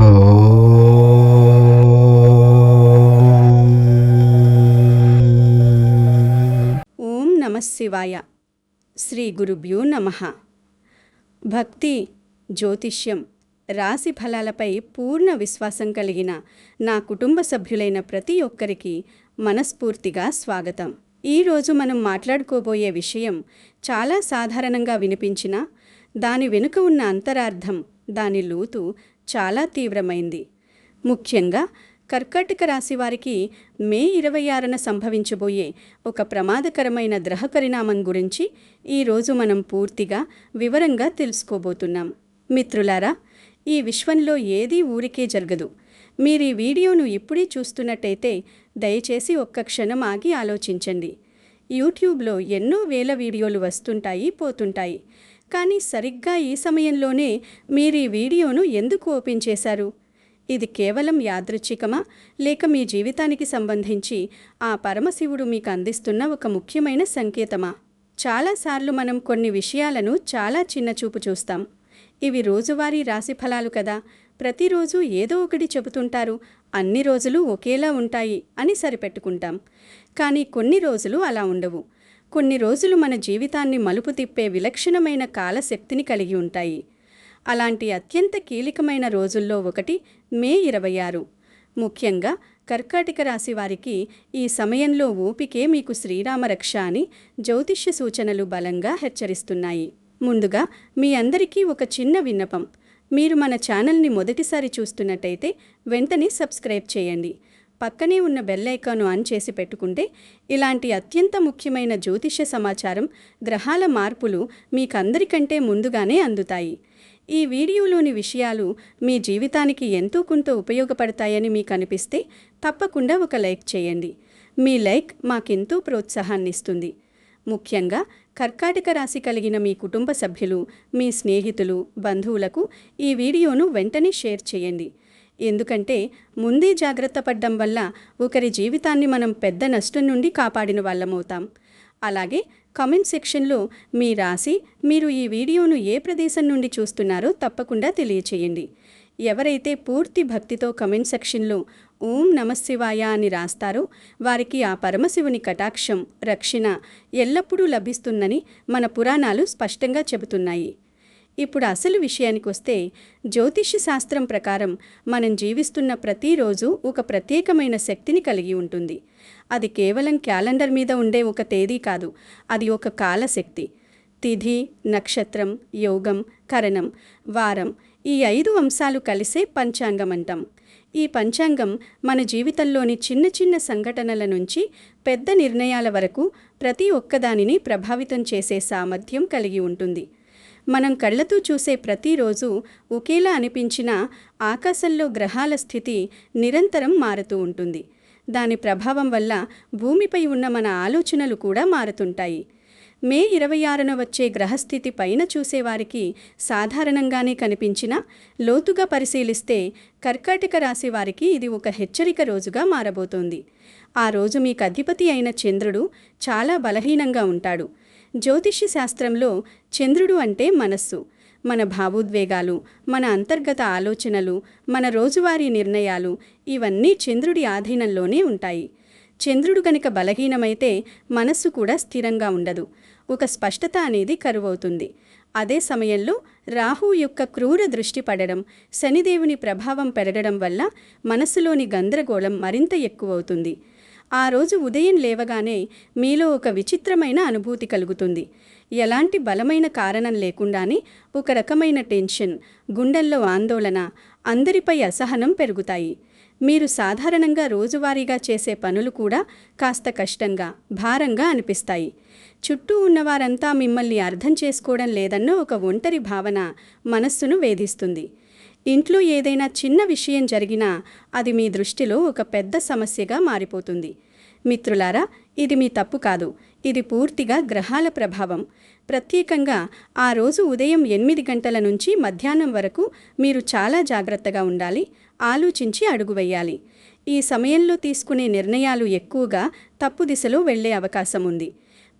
ఓం నమః శివాయ. శ్రీ గురుభ్యో నమః. భక్తి, జ్యోతిష్యం, రాశి ఫలాలపై పూర్ణ విశ్వాసం కలిగిన నా కుటుంబ సభ్యులైన ప్రతి ఒక్కరికి మనస్ఫూర్తిగా స్వాగతం. ఈరోజు మనం మాట్లాడుకోబోయే విషయం చాలా సాధారణంగా వినిపించినా దాని వెనుక ఉన్న అంతరార్థం, దాని లోతు చాలా తీవ్రమైంది. ముఖ్యంగా కర్కాటక రాశి వారికి మే 26న సంభవించబోయే ఒక ప్రమాదకరమైన గ్రహ పరిణామం గురించి ఈరోజు మనం పూర్తిగా వివరంగా తెలుసుకోబోతున్నాం. మిత్రులారా, ఈ విశ్వంలో ఏదీ ఊరికే జరగదు. మీరు ఈ వీడియోను ఇప్పుడే చూస్తున్నట్టయితే దయచేసి ఒక్క క్షణం ఆగి ఆలోచించండి. యూట్యూబ్లో ఎన్నో వేల వీడియోలు వస్తుంటాయి, పోతుంటాయి. కానీ సరిగ్గా ఈ సమయంలోనే మీరు ఈ వీడియోను ఎందుకు ఓపెన్ చేశారు? ఇది కేవలం యాదృచ్ఛికమా, లేక మీ జీవితానికి సంబంధించి ఆ పరమశివుడు మీకు అందిస్తున్న ఒక ముఖ్యమైన సంకేతమా? చాలాసార్లు మనం కొన్ని విషయాలను చాలా చిన్నచూపు చూస్తాం. ఇవి రోజువారీ రాశి ఫలాలు కదా, ప్రతిరోజు ఏదో ఒకటి చెబుతుంటారు, అన్ని రోజులు ఒకేలా ఉంటాయి అని సరిపెట్టుకుంటాం. కానీ కొన్ని రోజులు అలా ఉండవు. కొన్ని రోజులు మన జీవితాన్ని మలుపు తిప్పే విలక్షణమైన కాలశక్తిని కలిగి ఉంటాయి. అలాంటి అత్యంత కీలకమైన రోజుల్లో ఒకటి మే 26. ముఖ్యంగా కర్కాటక రాశి వారికి ఈ సమయంలో ఓపికే మీకు శ్రీరామరక్ష అని జ్యోతిష్య సూచనలు బలంగా హెచ్చరిస్తున్నాయి. ముందుగా మీ అందరికీ ఒక చిన్న విన్నపం. మీరు మన ఛానల్ని మొదటిసారి చూస్తున్నట్టయితే వెంటనే సబ్స్క్రైబ్ చేయండి. పక్కనే ఉన్న బెల్ ఐకాన్ ఆన్ చేసి పెట్టుకుంటే ఇలాంటి అత్యంత ముఖ్యమైన జ్యోతిష్య సమాచారం, గ్రహాల మార్పులు మీకందరికంటే ముందుగానే అందుతాయి. ఈ వీడియోలోని విషయాలు మీ జీవితానికి ఎంతో కొంత ఉపయోగపడతాయని మీకు అనిపిస్తే తప్పకుండా ఒక లైక్ చేయండి. మీ లైక్ మాకెంతో ప్రోత్సాహాన్ని ఇస్తుంది. ముఖ్యంగా కర్కాటక రాశి కలిగిన మీ కుటుంబ సభ్యులు, మీ స్నేహితులు, బంధువులకు ఈ వీడియోను వెంటనే షేర్ చేయండి. ఎందుకంటే ముందే జాగ్రత్త పడ్డం వల్ల ఒకరి జీవితాన్ని మనం పెద్ద నష్టం నుండి కాపాడిన వాళ్ళమవుతాం. అలాగే కామెంట్ సెక్షన్లో మీ రాశి, మీరు ఈ వీడియోను ఏ ప్రదేశం నుండి చూస్తున్నారో తప్పకుండా తెలియచేయండి. ఎవరైతే పూర్తి భక్తితో కామెంట్ సెక్షన్లో ఓం నమః శివాయ అని రాస్తారో వారికి ఆ పరమశివుని కటాక్షం, రక్షణ ఎల్లప్పుడూ లభిస్తుందని మన పురాణాలు స్పష్టంగా చెబుతున్నాయి. ఇప్పుడు అసలు విషయానికి వస్తే, జ్యోతిష్య శాస్త్రం ప్రకారం మనం జీవిస్తున్న ప్రతిరోజు ఒక ప్రత్యేకమైన శక్తిని కలిగి ఉంటుంది. అది కేవలం క్యాలెండర్ మీద ఉండే ఒక తేదీ కాదు, అది ఒక కాలశక్తి. తిథి, నక్షత్రం, యోగం, కరణం, వారం, ఈ 5 అంశాలు కలిసే పంచాంగం అంటాం. ఈ పంచాంగం మన జీవితంలోని చిన్న చిన్న సంఘటనల నుంచి పెద్ద నిర్ణయాల వరకు ప్రతి ఒక్కదానిని ప్రభావితం చేసే సామర్థ్యం కలిగి ఉంటుంది. మనం కళ్ళతో చూసే ప్రతిరోజు ఒకేలా అనిపించినా ఆకాశంలో గ్రహాల స్థితి నిరంతరం మారుతూ ఉంటుంది. దాని ప్రభావం వల్ల భూమిపై ఉన్న మన ఆలోచనలు కూడా మారుతుంటాయి. మే 26న వచ్చే గ్రహస్థితి పైన చూసేవారికి సాధారణంగానే కనిపించినా లోతుగా పరిశీలిస్తే కర్కాటక రాశి వారికి ఇది ఒక హెచ్చరిక రోజుగా మారబోతోంది. ఆ రోజు మీకు అధిపతి అయిన చంద్రుడు చాలా బలహీనంగా ఉంటాడు. జ్యోతిష్య శాస్త్రంలో చంద్రుడు అంటే మనస్సు, మన భావోద్వేగాలు, మన అంతర్గత ఆలోచనలు, మన రోజువారీ నిర్ణయాలు ఇవన్నీ చంద్రుడి ఆధీనంలోనే ఉంటాయి. చంద్రుడు కనుక బలహీనమైతే మనస్సు కూడా స్థిరంగా ఉండదు. ఒక స్పష్టత అనేది కరువవుతుంది. అదే సమయంలో రాహువు యొక్క క్రూర దృష్టి పడడం, శనిదేవుని ప్రభావం పెరగడం వల్ల మనస్సులోని గందరగోళం మరింత ఎక్కువవుతుంది. ఆ రోజు ఉదయం లేవగానే మీలో ఒక విచిత్రమైన అనుభూతి కలుగుతుంది. ఎలాంటి బలమైన కారణం లేకుండానే ఒక రకమైన టెన్షన్, గుండెల్లో ఆందోళన, అందరిపై అసహనం పెరుగుతాయి. మీరు సాధారణంగా రోజువారీగా చేసే పనులు కూడా కాస్త కష్టంగా, భారంగా అనిపిస్తాయి. చుట్టూ ఉన్నవారంతా మిమ్మల్ని అర్థం చేసుకోవడం లేదన్న ఒక ఒంటరి భావన మనస్సును వేధిస్తుంది. ఇంట్లో ఏదైనా చిన్న విషయం జరిగినా అది మీ దృష్టిలో ఒక పెద్ద సమస్యగా మారిపోతుంది. మిత్రులారా, ఇది మీ తప్పు కాదు, ఇది పూర్తిగా గ్రహాల ప్రభావం. ప్రత్యేకంగా ఆ రోజు ఉదయం 8 గంటల నుంచి మధ్యాహ్నం వరకు మీరు చాలా జాగ్రత్తగా ఉండాలి, ఆలోచించి అడుగు వేయాలి. ఈ సమయంలో తీసుకునే నిర్ణయాలు ఎక్కువగా తప్పు దిశలో వెళ్లే అవకాశం ఉంది.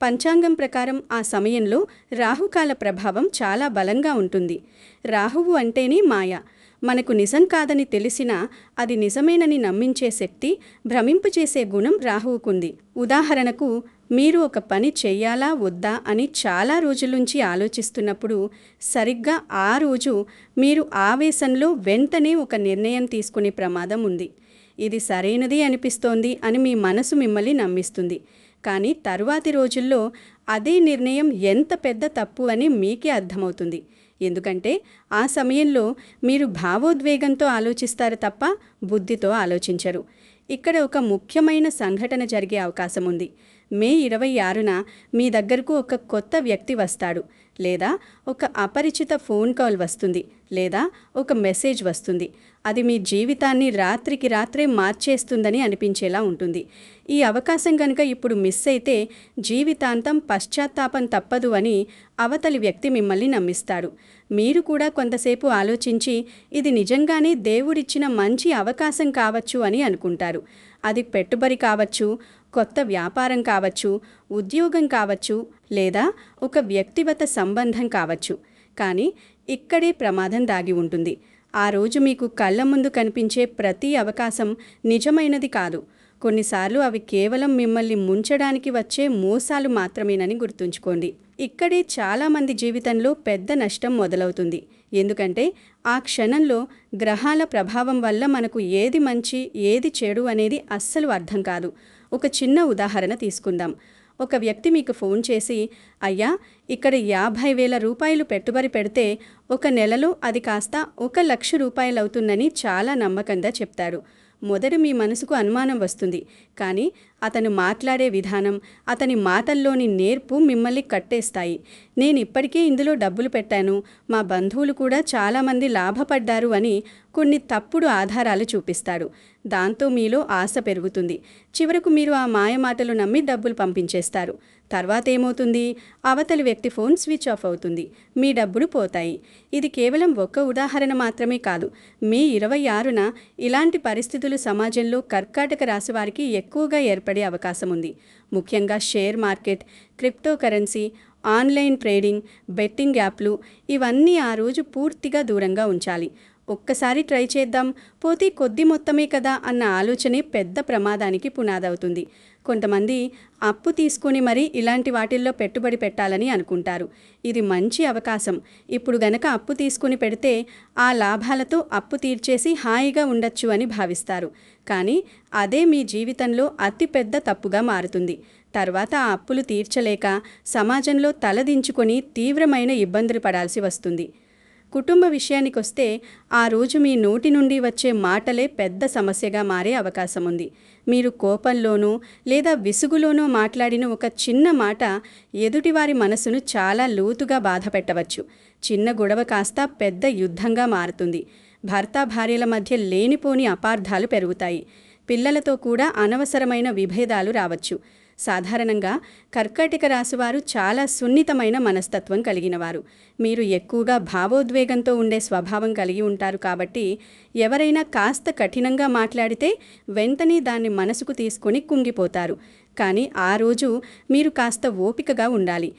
పంచాంగం ప్రకారం ఆ సమయంలో రాహుకాల ప్రభావం చాలా బలంగా ఉంటుంది. రాహువు అంటేనే మాయ. మనకు నిజం కాదని తెలిసినా అది నిజమేనని నమ్మించే శక్తి, భ్రమింపచేసే గుణం రాహువుకుంది. ఉదాహరణకు, మీరు ఒక పని చెయ్యాలా వద్దా అని చాలా రోజుల నుంచి ఆలోచిస్తున్నప్పుడు సరిగ్గా ఆ రోజు మీరు ఆవేశంలో వెంటనే ఒక నిర్ణయం తీసుకునే ప్రమాదం ఉంది. ఇది సరైనది అనిపిస్తోంది అని మీ మనసు మిమ్మల్ని నమ్మిస్తుంది. కానీ తరువాతి రోజుల్లో అదే నిర్ణయం ఎంత పెద్ద తప్పు అని మీకే అర్థమవుతుంది. ఎందుకంటే ఆ సమయంలో మీరు భావోద్వేగంతో ఆలోచిస్తారు తప్ప బుద్ధితో ఆలోచించరు. ఇక్కడ ఒక ముఖ్యమైన సంఘటన జరిగే అవకాశం ఉంది. మే 26న మీ దగ్గరకు ఒక కొత్త వ్యక్తి వస్తాడు, లేదా ఒక అపరిచిత ఫోన్ కాల్ వస్తుంది, లేదా ఒక మెసేజ్ వస్తుంది. అది మీ జీవితాన్ని రాత్రికి రాత్రే మార్చేస్తుందని అనిపించేలా ఉంటుంది. ఈ అవకాశం కనుక ఇప్పుడు మిస్ అయితే జీవితాంతం పశ్చాత్తాపం తప్పదు అని అవతలి వ్యక్తి మిమ్మల్ని నమ్మిస్తాడు. మీరు కూడా కొంతసేపు ఆలోచించి ఇది నిజంగానే దేవుడిచ్చిన మంచి అవకాశం కావచ్చు అని అనుకుంటారు. అది పెట్టుబడి కావచ్చు, కొత్త వ్యాపారం కావచ్చు, ఉద్యోగం కావచ్చు, లేదా ఒక వ్యక్తిగత సంబంధం కావచ్చు. కానీ ఇక్కడే ప్రమాదం దాగి ఉంటుంది. ఆ రోజు మీకు కళ్ళ ముందు కనిపించే ప్రతి అవకాశం నిజమైనది కాదు. కొన్నిసార్లు అవి కేవలం మిమ్మల్ని ముంచడానికి వచ్చే మోసాలు మాత్రమేనని గుర్తుంచుకోండి. ఇక్కడే చాలామంది జీవితంలో పెద్ద నష్టం మొదలవుతుంది. ఎందుకంటే ఆ క్షణంలో గ్రహాల ప్రభావం వల్ల మనకు ఏది మంచి, ఏది చెడు అనేది అస్సలు అర్థం కాదు. ఒక చిన్న ఉదాహరణ తీసుకుందాం. ఒక వ్యక్తి మీకు ఫోన్ చేసి, అయ్యా, ఇక్కడ 50,000 రూపాయలు పెట్టుబడి పెడితే ఒక నెలలో అది కాస్త 1,00,000 రూపాయలు అవుతుందని చాలా నమ్మకంగా చెప్తాడు. మొదట మీ మనసుకు అనుమానం వస్తుంది. కానీ అతను మాట్లాడే విధానం, అతని మాటల్లోని నేర్పు మిమ్మల్ని కట్టేస్తాయి. నేను ఇప్పటికే ఇందులో డబ్బులు పెట్టాను, మా బంధువులు కూడా చాలామంది లాభపడ్డారు అని కొన్ని తప్పుడు ఆధారాలు చూపిస్తాడు. దాంతో మీలో ఆశ పెరుగుతుంది. చివరకు మీరు ఆ మాయమాటలు నమ్మి డబ్బులు పంపించేస్తారు. తర్వాత ఏమవుతుంది? అవతలి వ్యక్తి ఫోన్ స్విచ్ ఆఫ్ అవుతుంది. మీ డబ్బులు పోతాయి. ఇది కేవలం ఒక్క ఉదాహరణ మాత్రమే కాదు. మే 26న ఇలాంటి పరిస్థితులు సమాజంలో కర్కాటక రాశి వారికి ఎక్కువగా ఏర్పడే అవకాశం ఉంది. ముఖ్యంగా share market, crypto currency, online trading, betting యాప్లు ఇవన్నీ ఆ రోజు పూర్తిగా దూరంగా ఉంచాలి. ఒక్కసారి ట్రై చేద్దాం, పోతే కొద్ది మొత్తమే కదా అన్న ఆలోచనే పెద్ద ప్రమాదానికి పునాదవుతుంది. కొంతమంది అప్పు తీసుకొని మరీ ఇలాంటి వాటిల్లో పెట్టుబడి పెట్టాలని అనుకుంటారు. ఇది మంచి అవకాశం. ఇప్పుడు గనక అప్పు తీసుకుని పెడితే ఆ లాభాలతో అప్పు తీర్చేసి హాయిగా ఉండొచ్చు అని భావిస్తారు. కానీ అదే మీ జీవితంలో అతిపెద్ద తప్పుగా మారుతుంది. తర్వాత ఆ అప్పులు తీర్చలేక సమాజంలో తలదించుకొని తీవ్రమైన ఇబ్బందులు పడాల్సి వస్తుంది. కుటుంబ విషయానికొస్తే ఆ రోజు మీ నోటి నుండి వచ్చే మాటలే పెద్ద సమస్యగా మారే అవకాశం ఉంది. మీరు కోపంలోనో లేదా విసుగులోనో మాట్లాడిన ఒక చిన్న మాట ఎదుటివారి మనసును చాలా లోతుగా బాధపెట్టవచ్చు. చిన్న గొడవ కాస్త పెద్ద యుద్ధంగా మారుతుంది. భర్తాభార్యల మధ్య లేనిపోని అపార్థాలు పెరుగుతాయి. పిల్లలతో కూడా అనవసరమైన విభేదాలు రావచ్చు. సాధారణంగా కర్కాటక రాశివారు చాలా సున్నితమైన మనస్తత్వం కలిగినవారు. మీరు ఎక్కువగా భావోద్వేగంతో ఉండే స్వభావం కలిగి ఉంటారు. కాబట్టి ఎవరైనా కాస్త కఠినంగా మాట్లాడితే వెంటనే దాన్ని మనసుకు తీసుకొని కుంగిపోతారు. కానీ ఆ రోజు మీరు కాస్త ఓపికగా ఉండాలి.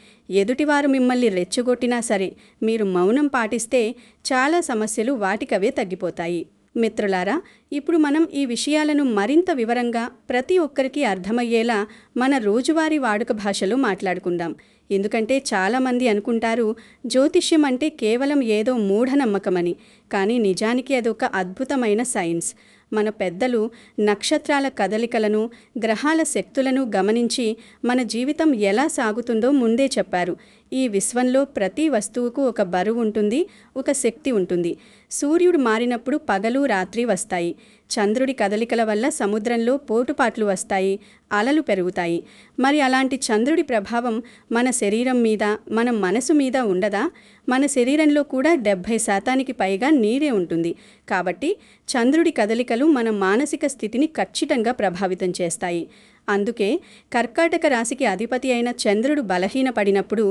ఎదుటివారు మిమ్మల్ని రెచ్చగొట్టినా సరే మీరు మౌనం పాటిస్తే చాలా సమస్యలు వాటికవే తగ్గిపోతాయి. మిత్రులారా, ఇప్పుడు మనం ఈ విషయాలను మరింత వివరంగా ప్రతి ఒక్కరికి అర్థమయ్యేలా మన రోజువారీ వాడుక భాషలో మాట్లాడుకుందాం. ఎందుకంటే చాలామంది అనుకుంటారు జ్యోతిష్యం అంటే కేవలం ఏదో మూఢనమ్మకమని. కానీ నిజానికి అదొక అద్భుతమైన సైన్స్. మన పెద్దలు నక్షత్రాల కదలికలను, గ్రహాల శక్తులను గమనించి మన జీవితం ఎలా సాగుతుందో ముందే చెప్పారు. ఈ విశ్వంలో ప్రతి వస్తువుకు ఒక బరువు ఉంటుంది, ఒక శక్తి ఉంటుంది. సూర్యుడు మారినప్పుడు పగలు రాత్రి వస్తాయి. చంద్రుడి కదలికల వల్ల సముద్రంలో పోటుపాట్లు వస్తాయి, అలలు పెరుగుతాయి. మరి అలాంటి చంద్రుడి ప్రభావం మన శరీరం మీద, మన మనసు మీద ఉండదా? మన శరీరంలో కూడా 70% పైగా నీరే ఉంటుంది. కాబట్టి చంద్రుడి కదలికలు మన మానసిక స్థితిని ఖచ్చితంగా ప్రభావితం చేస్తాయి. అందుకే కర్కాటక రాశికి అధిపతి అయిన చంద్రుడు బలహీనపడినప్పుడు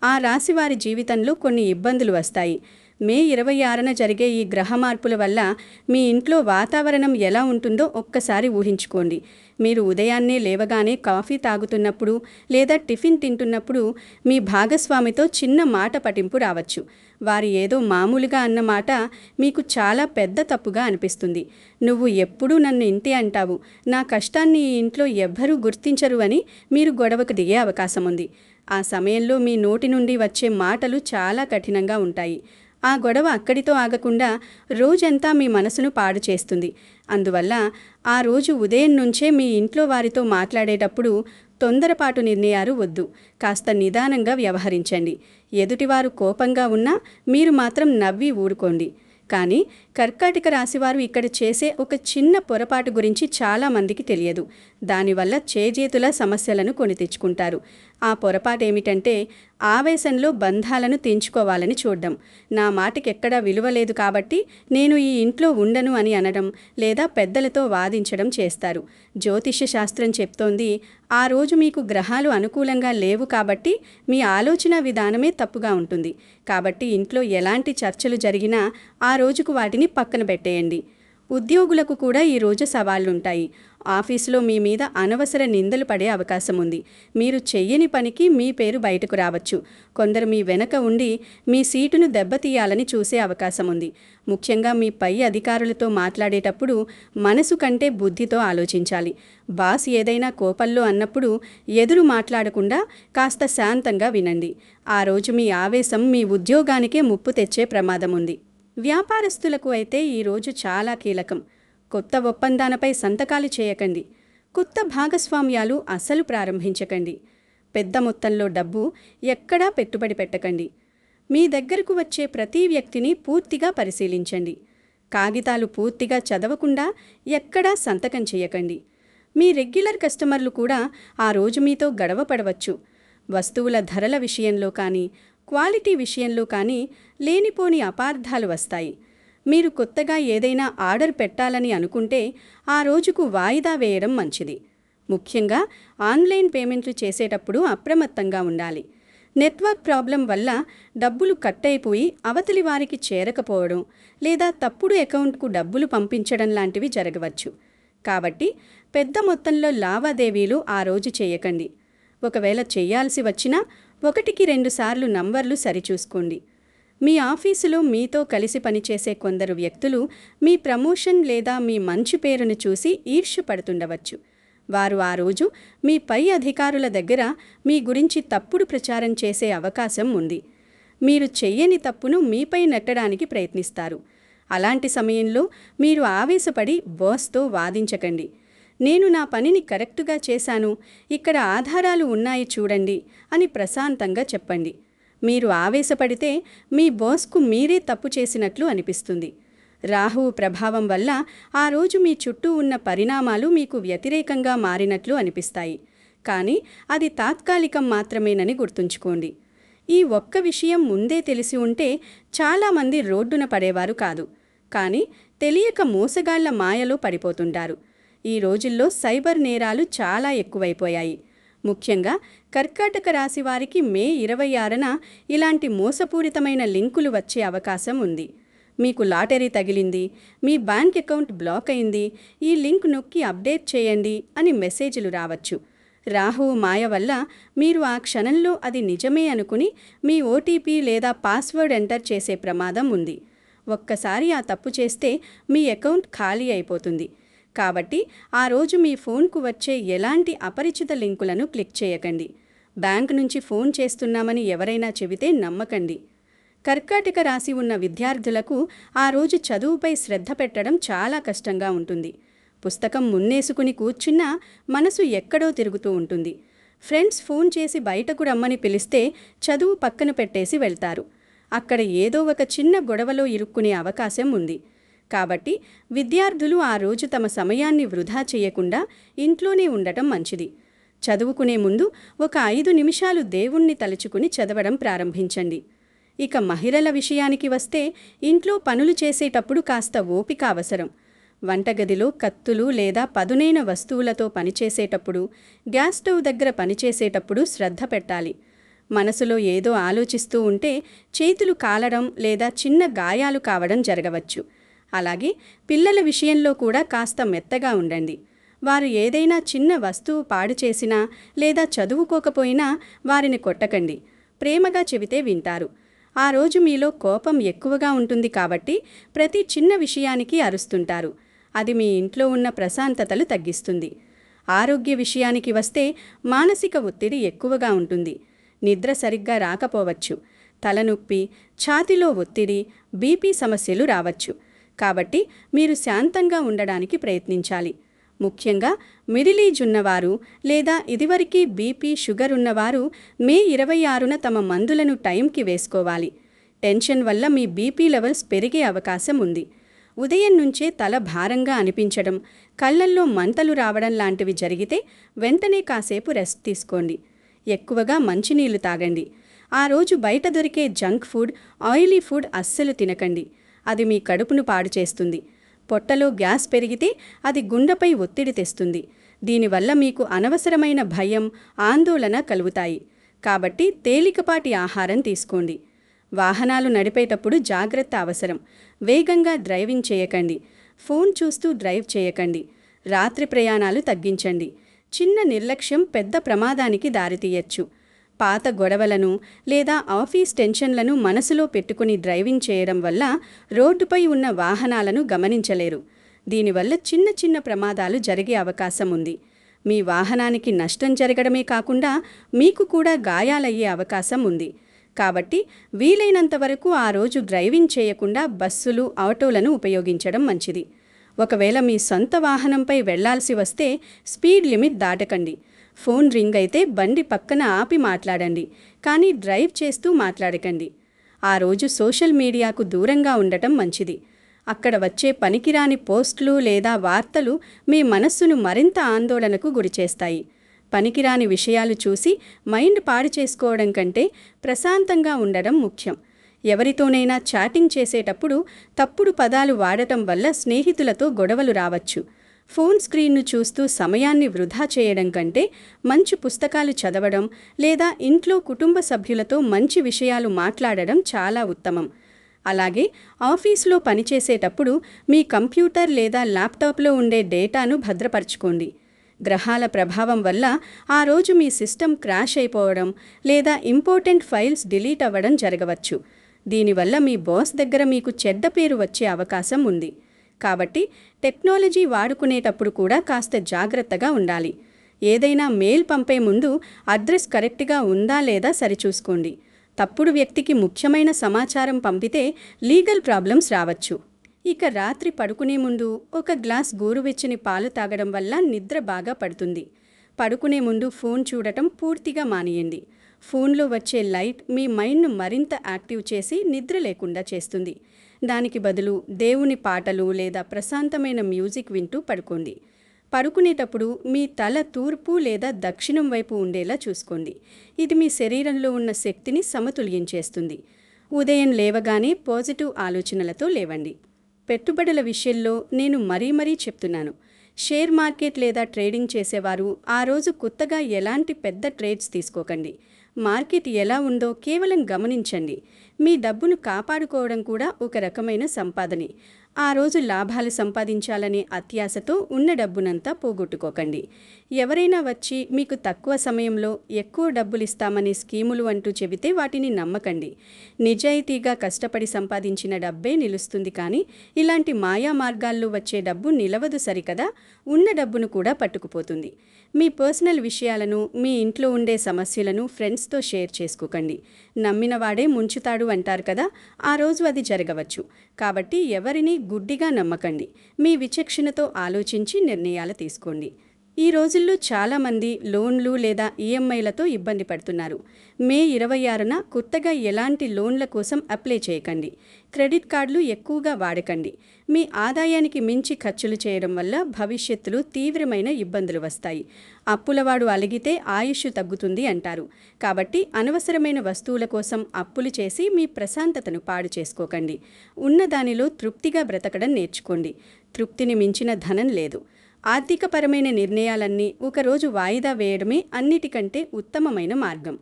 ఆ రాశి వారి జీవితంలో కొన్ని ఇబ్బందులు వస్తాయి. మే 26న జరిగే ఈ గ్రహ మార్పుల వల్ల మీ ఇంట్లో వాతావరణం ఎలా ఉంటుందో ఒక్కసారి ఊహించుకోండి. మీరు ఉదయాన్నే లేవగానే కాఫీ తాగుతున్నప్పుడు లేదా టిఫిన్ తింటున్నప్పుడు మీ భాగస్వామితో చిన్న మాట పటింపు రావచ్చు. వారు ఏదో మామూలుగా అన్న మాట మీకు చాలా పెద్ద తప్పుగా అనిపిస్తుంది. నువ్వు ఎప్పుడూ నన్ను ఇంతే అంటావు, నా కష్టాన్ని ఈ ఇంట్లో ఎవ్వరూ గుర్తించరు అని మీరు గొడవకు దిగే అవకాశం ఉంది. ఆ సమయంలో మీ నోటి నుండి వచ్చే మాటలు చాలా కఠినంగా ఉంటాయి. ఆ గొడవ అక్కడితో ఆగకుండా రోజంతా మీ మనసును పాడు చేస్తుంది. అందువల్ల ఆ రోజు ఉదయం నుంచే మీ ఇంట్లో వారితో మాట్లాడేటప్పుడు తొందరపాటు నిర్ణయాలు వద్దు. కాస్త నిదానంగా వ్యవహరించండి. ఎదుటివారు కోపంగా ఉన్నా మీరు మాత్రం నవ్వి ఊరుకోండి. కానీ కర్కాటక రాశివారు ఇక్కడ చేసే ఒక చిన్న పొరపాటు గురించి చాలామందికి తెలియదు. దానివల్ల చేజేతుల సమస్యలను కొని తెచ్చుకుంటారు. ఆ పొరపాటు ఏమిటంటే ఆవేశంలో బంధాలను తెంచుకోవాలని చూడడం. నా మాటకి ఎక్కడా విలువ లేదు కాబట్టి నేను ఈ ఇంట్లో ఉండను అని అనడం లేదా పెద్దలతో వాదించడం చేస్తారు. జ్యోతిష్య శాస్త్రం చెప్తోంది, ఆ రోజు మీకు గ్రహాలు అనుకూలంగా లేవు కాబట్టి మీ ఆలోచన విధానమే తప్పుగా ఉంటుంది. కాబట్టి ఇంట్లో ఎలాంటి చర్చలు జరిగినా ఆ రోజుకు వాటిని పక్కన పెట్టేయండి. ఉద్యోగులకు కూడా ఈరోజు సవాళ్లుంటాయి. ఆఫీసులో మీ మీద అనవసర నిందలు పడే అవకాశం ఉంది. మీరు చెయ్యని పనికి మీ పేరు బయటకు రావచ్చు. కొందరు మీ వెనక ఉండి మీ సీటును దెబ్బతీయాలని చూసే అవకాశం ఉంది. ముఖ్యంగా మీ పై అధికారులతో మాట్లాడేటప్పుడు మనసు కంటే బుద్ధితో ఆలోచించాలి. బాస్ ఏదైనా కోపంలో అన్నప్పుడు ఎదురు మాట్లాడకుండా కాస్త శాంతంగా వినండి. ఆ రోజు మీ ఆవేశం మీ ఉద్యోగానికే ముప్పు తెచ్చే ప్రమాదం ఉంది. వ్యాపారస్తులకు అయితే ఈరోజు చాలా కీలకం. కొత్త ఒప్పందాలపై సంతకాలు చేయకండి. కొత్త భాగస్వామ్యాలు అసలు ప్రారంభించకండి. పెద్ద మొత్తంలో డబ్బు ఎక్కడా పెట్టుబడి పెట్టకండి. మీ దగ్గరకు వచ్చే ప్రతి వ్యక్తిని పూర్తిగా పరిశీలించండి. కాగితాలు పూర్తిగా చదవకుండా ఎక్కడా సంతకం చేయకండి. మీ రెగ్యులర్ కస్టమర్లు కూడా ఆ రోజు మీతో గడవ పడవచ్చు. వస్తువుల ధరల విషయంలో కానీ క్వాలిటీ విషయంలో కానీ లేనిపోని అపార్థాలు వస్తాయి. మీరు కొత్తగా ఏదైనా ఆర్డర్ పెట్టాలని అనుకుంటే ఆ రోజుకు వాయిదా వేయడం మంచిది. ముఖ్యంగా ఆన్లైన్ పేమెంట్లు చేసేటప్పుడు అప్రమత్తంగా ఉండాలి. నెట్వర్క్ ప్రాబ్లం వల్ల డబ్బులు కట్ అయిపోయి అవతలి వారికి చేరకపోవడం లేదా తప్పుడు అకౌంట్కు డబ్బులు పంపించడం లాంటివి జరగవచ్చు. కాబట్టి పెద్ద మొత్తంలో లావాదేవీలు ఆ రోజు చేయకండి. ఒకవేళ చేయాల్సి వచ్చినా 1-2 సార్లు నంబర్లు సరిచూసుకోండి. మీ ఆఫీసులో మీతో కలిసి పనిచేసే కొందరు వ్యక్తులు మీ ప్రమోషన్ లేదా మీ మంచి పేరును చూసి ఈర్ష్యపడుతుండవచ్చు. వారు ఆ రోజు మీ పై అధికారుల దగ్గర మీ గురించి తప్పుడు ప్రచారం చేసే అవకాశం ఉంది. మీరు చెయ్యని తప్పును మీపై నెట్టడానికి ప్రయత్నిస్తారు. అలాంటి సమయంలో మీరు ఆవేశపడి బాస్తో వాదించకండి. నేను నా పనిని కరెక్టుగా చేశాను, ఇక్కడ ఆధారాలు ఉన్నాయి చూడండి అని ప్రశాంతంగా చెప్పండి. మీరు ఆవేశపడితే మీ బాస్కు మీరే తప్పు చేసినట్లు అనిపిస్తుంది. రాహువు ప్రభావం వల్ల ఆ రోజు మీ చుట్టూ ఉన్న పరిణామాలు మీకు వ్యతిరేకంగా మారినట్లు అనిపిస్తాయి. కానీ అది తాత్కాలికం మాత్రమేనని గుర్తుంచుకోండి. ఈ ఒక్క విషయం ముందే తెలిసి ఉంటే చాలామంది రోడ్డున పడేవారు కాదు. కానీ తెలియక మోసగాళ్ల మాయలో పడిపోతుంటారు. ఈ రోజుల్లో సైబర్ నేరాలు చాలా ఎక్కువైపోయాయి. ముఖ్యంగా కర్కాటక రాశి వారికి మే 26న ఇలాంటి మోసపూరితమైన లింకులు వచ్చే అవకాశం ఉంది. మీకు లాటరీ తగిలింది, మీ బ్యాంక్ అకౌంట్ బ్లాక్ అయింది, ఈ లింక్ నొక్కి అప్డేట్ చేయండి అని మెసేజ్లు రావచ్చు. రాహువు మాయ వల్ల మీరు ఆ క్షణంలో అది నిజమే అనుకుని మీ ఓటీపీ లేదా పాస్వర్డ్ ఎంటర్ చేసే ప్రమాదం ఉంది. ఒక్కసారి ఆ తప్పు చేస్తే మీ అకౌంట్ ఖాళీ అయిపోతుంది. కాబట్టి ఆ రోజు మీ ఫోన్కు వచ్చే ఎలాంటి అపరిచిత లింకులను క్లిక్ చేయకండి. బ్యాంక్ నుంచి ఫోన్ చేస్తున్నామని ఎవరైనా చెబితే నమ్మకండి. కర్కాటక రాశి ఉన్న విద్యార్థులకు ఆ రోజు చదువుపై శ్రద్ధ పెట్టడం చాలా కష్టంగా ఉంటుంది. పుస్తకం మున్నేసుకుని కూర్చున్నా మనసు ఎక్కడో తిరుగుతూ ఉంటుంది. ఫ్రెండ్స్ ఫోన్ చేసి బయటకు రమ్మని పిలిస్తే చదువు పక్కన పెట్టేసి వెళ్తారు. అక్కడ ఏదో ఒక చిన్న గొడవలో ఇరుక్కునే అవకాశం ఉంది. కాబట్టి విద్యార్థులు ఆ రోజు తమ సమయాన్ని వృధా చేయకుండా ఇంట్లోనే ఉండటం మంచిది. చదువుకునే ముందు ఒక 5 నిమిషాలు దేవుణ్ణి తలుచుకుని చదవడం ప్రారంభించండి. ఇక మహిళల విషయానికి వస్తే ఇంట్లో పనులు చేసేటప్పుడు కాస్త ఓపిక అవసరం. వంటగదిలో కత్తులు లేదా పదునైన వస్తువులతో పనిచేసేటప్పుడు, గ్యాస్ స్టవ్ దగ్గర పనిచేసేటప్పుడు శ్రద్ధ పెట్టాలి. మనసులో ఏదో ఆలోచిస్తూ ఉంటే చేతులు కాలడం లేదా చిన్న గాయాలు కావడం జరగవచ్చు. అలాగే పిల్లల విషయంలో కూడా కాస్త మెత్తగా ఉండండి. వారు ఏదైనా చిన్న వస్తువు పాడు చేసినా లేదా చదువుకోకపోయినా వారిని కొట్టకండి. ప్రేమగా చెబితే వింటారు. ఆ రోజు మీలో కోపం ఎక్కువగా ఉంటుంది కాబట్టి ప్రతి చిన్న విషయానికి అరుస్తుంటారు. అది మీ ఇంట్లో ఉన్న ప్రశాంతతలు తగ్గిస్తుంది. ఆరోగ్య విషయానికి వస్తే మానసిక ఒత్తిడి ఎక్కువగా ఉంటుంది. నిద్ర సరిగ్గా రాకపోవచ్చు. తలనొప్పి, ఛాతీలో ఒత్తిడి, బీపీ సమస్యలు రావచ్చు. కాబట్టి మీరు శాంతంగా ఉండడానికి ప్రయత్నించాలి. ముఖ్యంగా మిడిల్ ఏజ్ ఉన్నవారు లేదా ఇదివరకే బీపీ, షుగర్ ఉన్నవారు మే 26న తమ మందులను టైంకి వేసుకోవాలి. టెన్షన్ వల్ల మీ బీపీ లెవెల్స్ పెరిగే అవకాశం ఉంది. ఉదయం నుంచే తల భారంగా అనిపించడం, కళ్ళల్లో మంటలు రావడం లాంటివి జరిగితే వెంటనే కాసేపు రెస్ట్ తీసుకోండి. ఎక్కువగా మంచినీళ్లు తాగండి. ఆ రోజు బయట దొరికే జంక్ ఫుడ్, ఆయిలీ ఫుడ్ అస్సలు తినకండి. అది మీ కడుపును పాడు చేస్తుంది. పొట్టలో గ్యాస్ పెరిగితే అది గుండెపై ఒత్తిడి తెస్తుంది. దీనివల్ల మీకు అనవసరమైన భయం, ఆందోళన కలుగుతాయి. కాబట్టి తేలికపాటి ఆహారం తీసుకోండి. వాహనాలు నడిపేటప్పుడు జాగ్రత్త అవసరం. వేగంగా డ్రైవింగ్ చేయకండి. ఫోన్ చూస్తూ డ్రైవ్ చేయకండి. రాత్రి ప్రయాణాలు తగ్గించండి. చిన్న నిర్లక్ష్యం పెద్ద ప్రమాదానికి దారితీయచ్చు. పాత గొడవలను లేదా ఆఫీస్ టెన్షన్లను మనసులో పెట్టుకుని డ్రైవింగ్ చేయడం వల్ల రోడ్డుపై ఉన్న వాహనాలను గమనించలేరు. దీనివల్ల చిన్న చిన్న ప్రమాదాలు జరిగే అవకాశం ఉంది. మీ వాహనానికి నష్టం జరగడమే కాకుండా మీకు కూడా గాయాలయ్యే అవకాశం ఉంది. కాబట్టి వీలైనంత వరకు ఆ రోజు డ్రైవింగ్ చేయకుండా బస్సులు, ఆటోలను ఉపయోగించడం మంచిది. ఒకవేళ మీ సొంత వాహనంపై వెళ్లాల్సి వస్తే స్పీడ్ లిమిట్ దాటకండి. ఫోన్ రింగ్ అయితే బండి పక్కన ఆపి మాట్లాడండి, కానీ డ్రైవ్ చేస్తూ మాట్లాడకండి. ఆ రోజు సోషల్ మీడియాకు దూరంగా ఉండటం మంచిది. అక్కడ వచ్చే పనికిరాని పోస్టులు లేదా వార్తలు మీ మనస్సును మరింత ఆందోళనకు గురిచేస్తాయి. పనికిరాని విషయాలు చూసి మైండ్ పాడు చేసుకోవడం కంటే ప్రశాంతంగా ఉండడం ముఖ్యం. ఎవరితోనైనా చాటింగ్ చేసేటప్పుడు తప్పుడు పదాలు వాడటం వల్ల స్నేహితులతో గొడవలు రావచ్చు. ఫోన్ స్క్రీన్ను చూస్తూ సమయాన్ని వృధా చేయడం కంటే మంచి పుస్తకాలు చదవడం లేదా ఇంట్లో కుటుంబ సభ్యులతో మంచి విషయాలు మాట్లాడడం చాలా ఉత్తమం. అలాగే ఆఫీసులో పనిచేసేటప్పుడు మీ కంప్యూటర్ లేదా ల్యాప్టాప్లో ఉండే డేటాను భద్రపరచుకోండి. గ్రహాల ప్రభావం వల్ల ఆ రోజు మీ సిస్టమ్ క్రాష్ అయిపోవడం లేదా ఇంపార్టెంట్ ఫైల్స్ డిలీట్ అవ్వడం జరగవచ్చు. దీనివల్ల మీ బాస్ దగ్గర మీకు చెడ్డ పేరు వచ్చే అవకాశం ఉంది. కాబట్టి టెక్నాలజీ వాడుకునేటప్పుడు కూడా కాస్త జాగ్రత్తగా ఉండాలి. ఏదైనా మెయిల్ పంపే ముందు అడ్రస్ కరెక్ట్గా ఉందా లేదా సరిచూసుకోండి. తప్పుడు వ్యక్తికి ముఖ్యమైన సమాచారం పంపితే లీగల్ ప్రాబ్లమ్స్ రావచ్చు. ఇక రాత్రి పడుకునే ముందు ఒక గ్లాస్ గోరువెచ్చని పాలు తాగడం వల్ల నిద్ర బాగా పడుతుంది. పడుకునే ముందు ఫోన్ చూడటం పూర్తిగా మానేయండి. ఫోన్లో వచ్చే లైట్ మీ మైండ్ను మరింత యాక్టివ్ చేసి నిద్ర లేకుండా చేస్తుంది. దానికి బదులు దేవుని పాటలు లేదా ప్రశాంతమైన మ్యూజిక్ వింటూ పడుకోండి. పడుకునేటప్పుడు మీ తల తూర్పు లేదా దక్షిణం వైపు ఉండేలా చూసుకోండి. ఇది మీ శరీరంలో ఉన్న శక్తిని సమతుల్యం చేస్తుంది. ఉదయం లేవగానే పాజిటివ్ ఆలోచనలతో లేవండి. పెట్టుబడుల విషయంలో నేను మరీ చెప్తున్నాను. షేర్ మార్కెట్ లేదా ట్రేడింగ్ చేసేవారు ఆ రోజు కొత్తగా ఎలాంటి పెద్ద ట్రేడ్స్ తీసుకోకండి. మార్కెట్ ఎలా ఉందో కేవలం గమనించండి. మీ డబ్బును కాపాడుకోవడం కూడా ఒక రకమైన సంపాదనే. ఆ రోజు లాభాలు సంపాదించాలనే అత్యాశతో ఉన్న డబ్బునంతా పోగొట్టుకోకండి. ఎవరైనా వచ్చి మీకు తక్కువ సమయంలో ఎక్కువ డబ్బులు ఇస్తామనే స్కీములు అంటూ చెబితే వాటిని నమ్మకండి. నిజాయితీగా కష్టపడి సంపాదించిన డబ్బే నిలుస్తుంది, కానీ ఇలాంటి మాయా మార్గాల్లో వచ్చే డబ్బు నిలవదు సరికదా, ఉన్న డబ్బును కూడా పట్టుకుపోతుంది. మీ పర్సనల్ విషయాలను, మీ ఇంట్లో ఉండే సమస్యలను ఫ్రెండ్స్తో షేర్ చేసుకోకండి. నమ్మినవాడే ముంచుతాడు అంటారు కదా, ఆ రోజు అది జరగవచ్చు. కాబట్టి ఎవరిని గుడ్డిగా నమ్మకండి. మీ విచక్షణతో ఆలోచించి నిర్ణయాలు తీసుకోండి. ఈ రోజుల్లో చాలామంది లోన్లు లేదా ఈఎంఐలతో ఇబ్బంది పడుతున్నారు. మే 26న కొత్తగా ఎలాంటి లోన్ల కోసం అప్లై చేయకండి. క్రెడిట్ కార్డులు ఎక్కువగా వాడకండి. మీ ఆదాయానికి మించి ఖర్చులు చేయడం వల్ల భవిష్యత్తులో తీవ్రమైన ఇబ్బందులు వస్తాయి. అప్పులవాడు అలిగితే ఆయుష్ తగ్గుతుంది అంటారు. కాబట్టి అనవసరమైన వస్తువుల కోసం అప్పులు చేసి మీ ప్రశాంతతను పాడు చేసుకోకండి. ఉన్నదానిలో తృప్తిగా బ్రతకడం నేర్చుకోండి. తృప్తిని మించిన ధనం లేదు. ఆర్థికపరమైన నిర్ణయాలన్నీ ఒకరోజు వాయిదా వేయడమే అన్నిటికంటే ఉత్తమమైన మార్గం.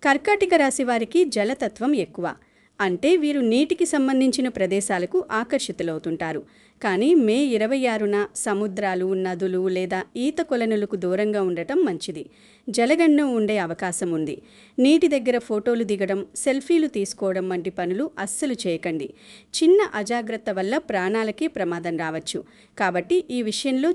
కర్కాటక రాశి వారికి జలతత్వం ఎక్కువ. అంటే వీరు నీటికి సంబంధించిన ప్రదేశాలకు ఆకర్షితులవుతుంటారు. కానీ మే 26న సముద్రాలు, నదులు లేదా ఈత కొలనులకు దూరంగా ఉండటం మంచిది. జలగండం ఉండే అవకాశం ఉంది. నీటి దగ్గర ఫోటోలు దిగడం, సెల్ఫీలు తీసుకోవడం వంటి పనులు అస్సలు చేయకండి. చిన్న అజాగ్రత్త వల్ల ప్రాణాలకి ప్రమాదం రావచ్చు. కాబట్టి ఈ విషయంలో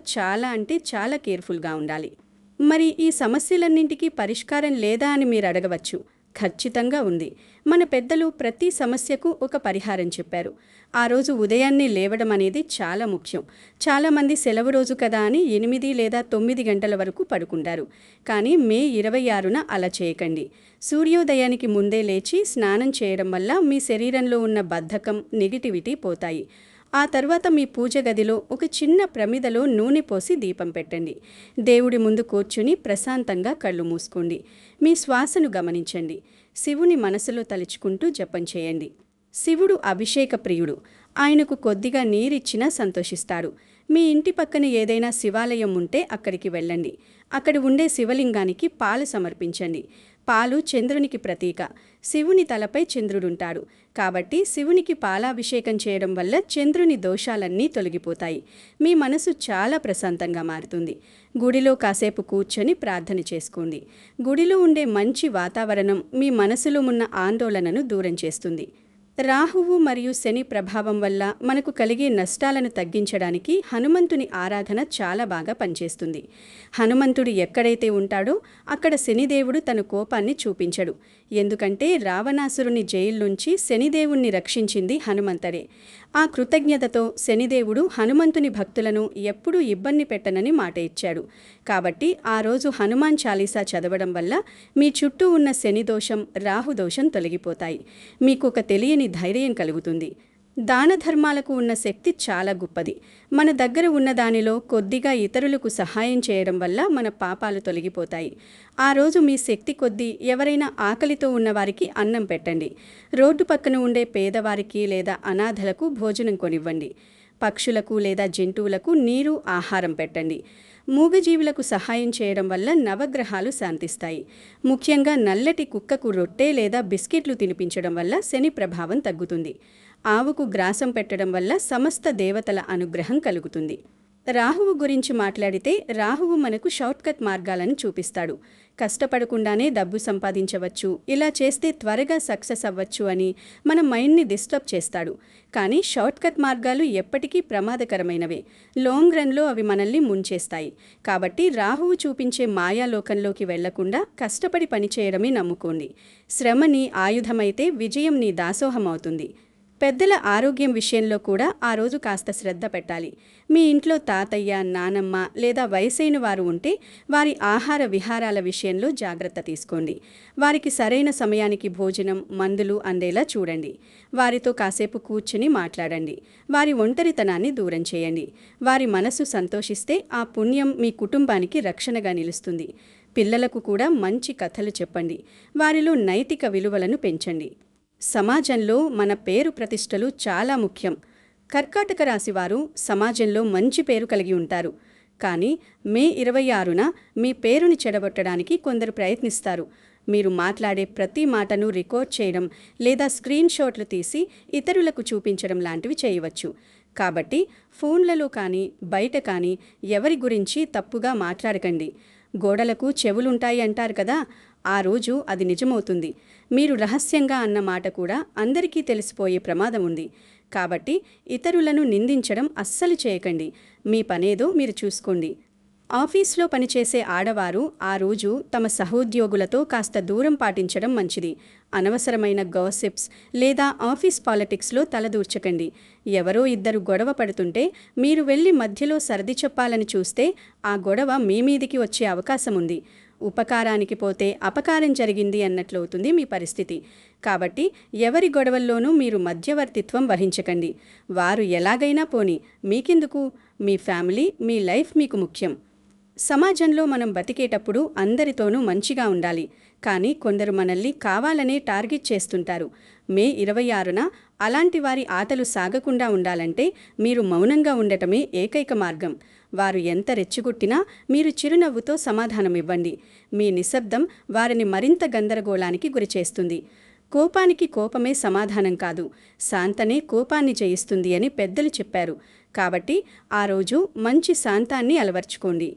చాలా కేర్ఫుల్గా ఉండాలి. మరి ఈ సమస్యలన్నింటికీ పరిష్కారం లేదా అని మీరు అడగవచ్చు. ఖచ్చితంగా ఉంది. మన పెద్దలు ప్రతి సమస్యకు ఒక పరిహారం చెప్పారు. ఆ రోజు ఉదయాన్నే లేవడం అనేది చాలా ముఖ్యం. చాలామంది సెలవు రోజు కదా అని 8 లేదా 9 గంటల వరకు పడుకుంటారు. కానీ మే 26న అలా చేయకండి. సూర్యోదయానికి ముందే లేచి స్నానం చేయడం వల్ల మీ శరీరంలో ఉన్న బద్ధకం, నెగిటివిటీ పోతాయి. ఆ తర్వాత మీ పూజ గదిలో ఒక చిన్న ప్రమిదలో నూనె పోసి దీపం పెట్టండి. దేవుడి ముందు కూర్చుని ప్రశాంతంగా కళ్ళు మూసుకోండి. మీ శ్వాసను గమనించండి. శివుని మనసులో తలుచుకుంటూ జపం చేయండి. శివుడు అభిషేక ప్రియుడు. ఆయనకు కొద్దిగా నీరిచ్చినా సంతోషిస్తాడు. మీ ఇంటి పక్కన ఏదైనా శివాలయం ఉంటే అక్కడికి వెళ్ళండి. అక్కడ ఉండే శివలింగానికి పాలు సమర్పించండి. పాలు చంద్రునికి ప్రతీక. శివుని తలపై చంద్రుడుంటాడు. కాబట్టి శివునికి పాలాభిషేకం చేయడం వల్ల చంద్రుని దోషాలన్నీ తొలగిపోతాయి. మీ మనసు చాలా ప్రశాంతంగా మారుతుంది. గుడిలో కాసేపు కూర్చొని ప్రార్థన చేసుకోండి. గుడిలో ఉండే మంచి వాతావరణం మీ మనసులో ఉన్న ఆందోళనను దూరం చేస్తుంది. రాహువు మరియు శని ప్రభావం వల్ల మనకు కలిగే నష్టాలను తగ్గించడానికి హనుమంతుని ఆరాధన చాలా బాగా పనిచేస్తుంది. హనుమంతుడు ఎక్కడైతే ఉంటాడో అక్కడ శనిదేవుడు తన కోపాన్ని చూపించడు. ఎందుకంటే రావణాసురుని జైలు నుంచి శనిదేవుణ్ణి రక్షించింది హనుమంతరే. ఆ కృతజ్ఞతతో శనిదేవుడు హనుమంతుని భక్తులను ఎప్పుడూ ఇబ్బంది పెట్టనని మాట ఇచ్చాడు. కాబట్టి ఆ రోజు హనుమాన్ చాలీసా చదవడం వల్ల మీ చుట్టూ ఉన్న శనిదోషం, రాహుదోషం తొలగిపోతాయి. మీకు ఒక తెలియని ధైర్యం కలుగుతుంది. దాన ధర్మాలకు ఉన్న శక్తి చాలా గొప్పది. మన దగ్గర ఉన్న దానిలో కొద్దిగా ఇతరులకు సహాయం చేయడం వల్ల మన పాపాలు తొలగిపోతాయి. ఆ రోజు మీ శక్తి కొద్దీ ఎవరైనా ఆకలితో ఉన్నవారికి అన్నం పెట్టండి. రోడ్డు పక్కన ఉండే పేదవారికి లేదా అనాథలకు భోజనం కొనివ్వండి. పక్షులకు లేదా జంతువులకు నీరు, ఆహారం పెట్టండి. మూగజీవులకు సహాయం చేయడం వల్ల నవగ్రహాలు శాంతిస్తాయి. ముఖ్యంగా నల్లటి కుక్కకు రొట్టె లేదా బిస్కెట్లు తినిపించడం వల్ల శని ప్రభావం తగ్గుతుంది. ఆవుకు గ్రాసం పెట్టడం వల్ల సమస్త దేవతల అనుగ్రహం కలుగుతుంది. రాహువు గురించి మాట్లాడితే రాహువు మనకు షార్ట్కట్ మార్గాలను చూపిస్తాడు. కష్టపడకుండానే డబ్బు సంపాదించవచ్చు, ఇలా చేస్తే త్వరగా సక్సెస్ అవ్వచ్చు అని మన మైండ్ని డిస్టర్బ్ చేస్తాడు. కానీ షార్ట్కట్ మార్గాలు ఎప్పటికీ ప్రమాదకరమైనవే. లాంగ్ రన్లో అవి మనల్ని ముంచేస్తాయి. కాబట్టి రాహువు చూపించే మాయాలోకంలోకి వెళ్లకుండా కష్టపడి పనిచేయడమే నమ్ముకోండి. శ్రమని ఆయుధమైతే విజయం నీ దాసోహం అవుతుంది. పెద్దల ఆరోగ్యం విషయంలో కూడా ఆ రోజు కాస్త శ్రద్ధ పెట్టాలి. మీ ఇంట్లో తాతయ్య, నానమ్మ లేదా వయసైన వారు ఉంటే వారి ఆహార విహారాల విషయంలో జాగ్రత్త తీసుకోండి. వారికి సరైన సమయానికి భోజనం, మందులు అందేలా చూడండి. వారితో కాసేపు కూర్చుని మాట్లాడండి. వారి ఒంటరితనాన్ని దూరం చేయండి. వారి మనసు సంతోషిస్తే ఆ పుణ్యం మీ కుటుంబానికి రక్షణగా నిలుస్తుంది. పిల్లలకు కూడా మంచి కథలు చెప్పండి. వారిలో నైతిక విలువలను పెంచండి. సమాజంలో మన పేరు ప్రతిష్టలు చాలా ముఖ్యం. కర్కాటక రాశివారు సమాజంలో మంచి పేరు కలిగి ఉంటారు. కానీ మే 26న మీ పేరుని చెడగొట్టడానికి కొందరు ప్రయత్నిస్తారు. మీరు మాట్లాడే ప్రతి మాటను రికార్డ్ చేయడం లేదా స్క్రీన్ షాట్లు తీసి ఇతరులకు చూపించడం లాంటివి చేయవచ్చు. కాబట్టి ఫోన్లలో కానీ బయట కానీ ఎవరి గురించి తప్పుగా మాట్లాడకండి. గోడలకు చెవులుంటాయి అంటారు కదా, ఆ రోజు అది నిజమవుతుంది. మీరు రహస్యంగా అన్న మాట కూడా అందరికీ తెలిసిపోయే ప్రమాదం ఉంది. కాబట్టి ఇతరులను నిందించడం అస్సలు చేయకండి. మీ పనేదో మీరు చూసుకోండి. ఆఫీస్లో పనిచేసే ఆడవారు ఆ రోజు తమ సహోద్యోగులతో కాస్త దూరం పాటించడం మంచిది. అనవసరమైన గాసిప్స్ లేదా ఆఫీస్ పాలిటిక్స్లో తలదూర్చకండి. ఎవరో ఇద్దరు గొడవ పడుతుంటే మీరు వెళ్ళి మధ్యలో సర్ది చెప్పాలని చూస్తే ఆ గొడవ మీ మీదికి వచ్చే అవకాశం ఉంది. ఉపకారానికి పోతే అపకారం జరిగింది అన్నట్లవుతుంది మీ పరిస్థితి. కాబట్టి ఎవరి గొడవల్లోనూ మీరు మధ్యవర్తిత్వం వహించకండి. వారు ఎలాగైనా పోని, మీకెందుకు? మీ ఫ్యామిలీ, మీ లైఫ్ మీకు ముఖ్యం. సమాజంలో మనం బతికేటప్పుడు అందరితోనూ మంచిగా ఉండాలి. కానీ కొందరు మనల్ని కావాలనే టార్గెట్ చేస్తుంటారు. మే 26న అలాంటి వారి ఆటలు సాగకుండా ఉండాలంటే మీరు మౌనంగా ఉండటమే ఏకైక మార్గం. వారు ఎంత రెచ్చగొట్టినా మీరు చిరునవ్వుతో సమాధానమివ్వండి. మీ నిశ్శబ్దం వారిని మరింత గందరగోళానికి గురిచేస్తుంది. కోపానికి కోపమే సమాధానం కాదు, శాంతనే కోపాన్ని జయిస్తుంది అని పెద్దలు చెప్పారు. కాబట్టి ఆ రోజు మంచి శాంతాన్ని అలవర్చుకోండి.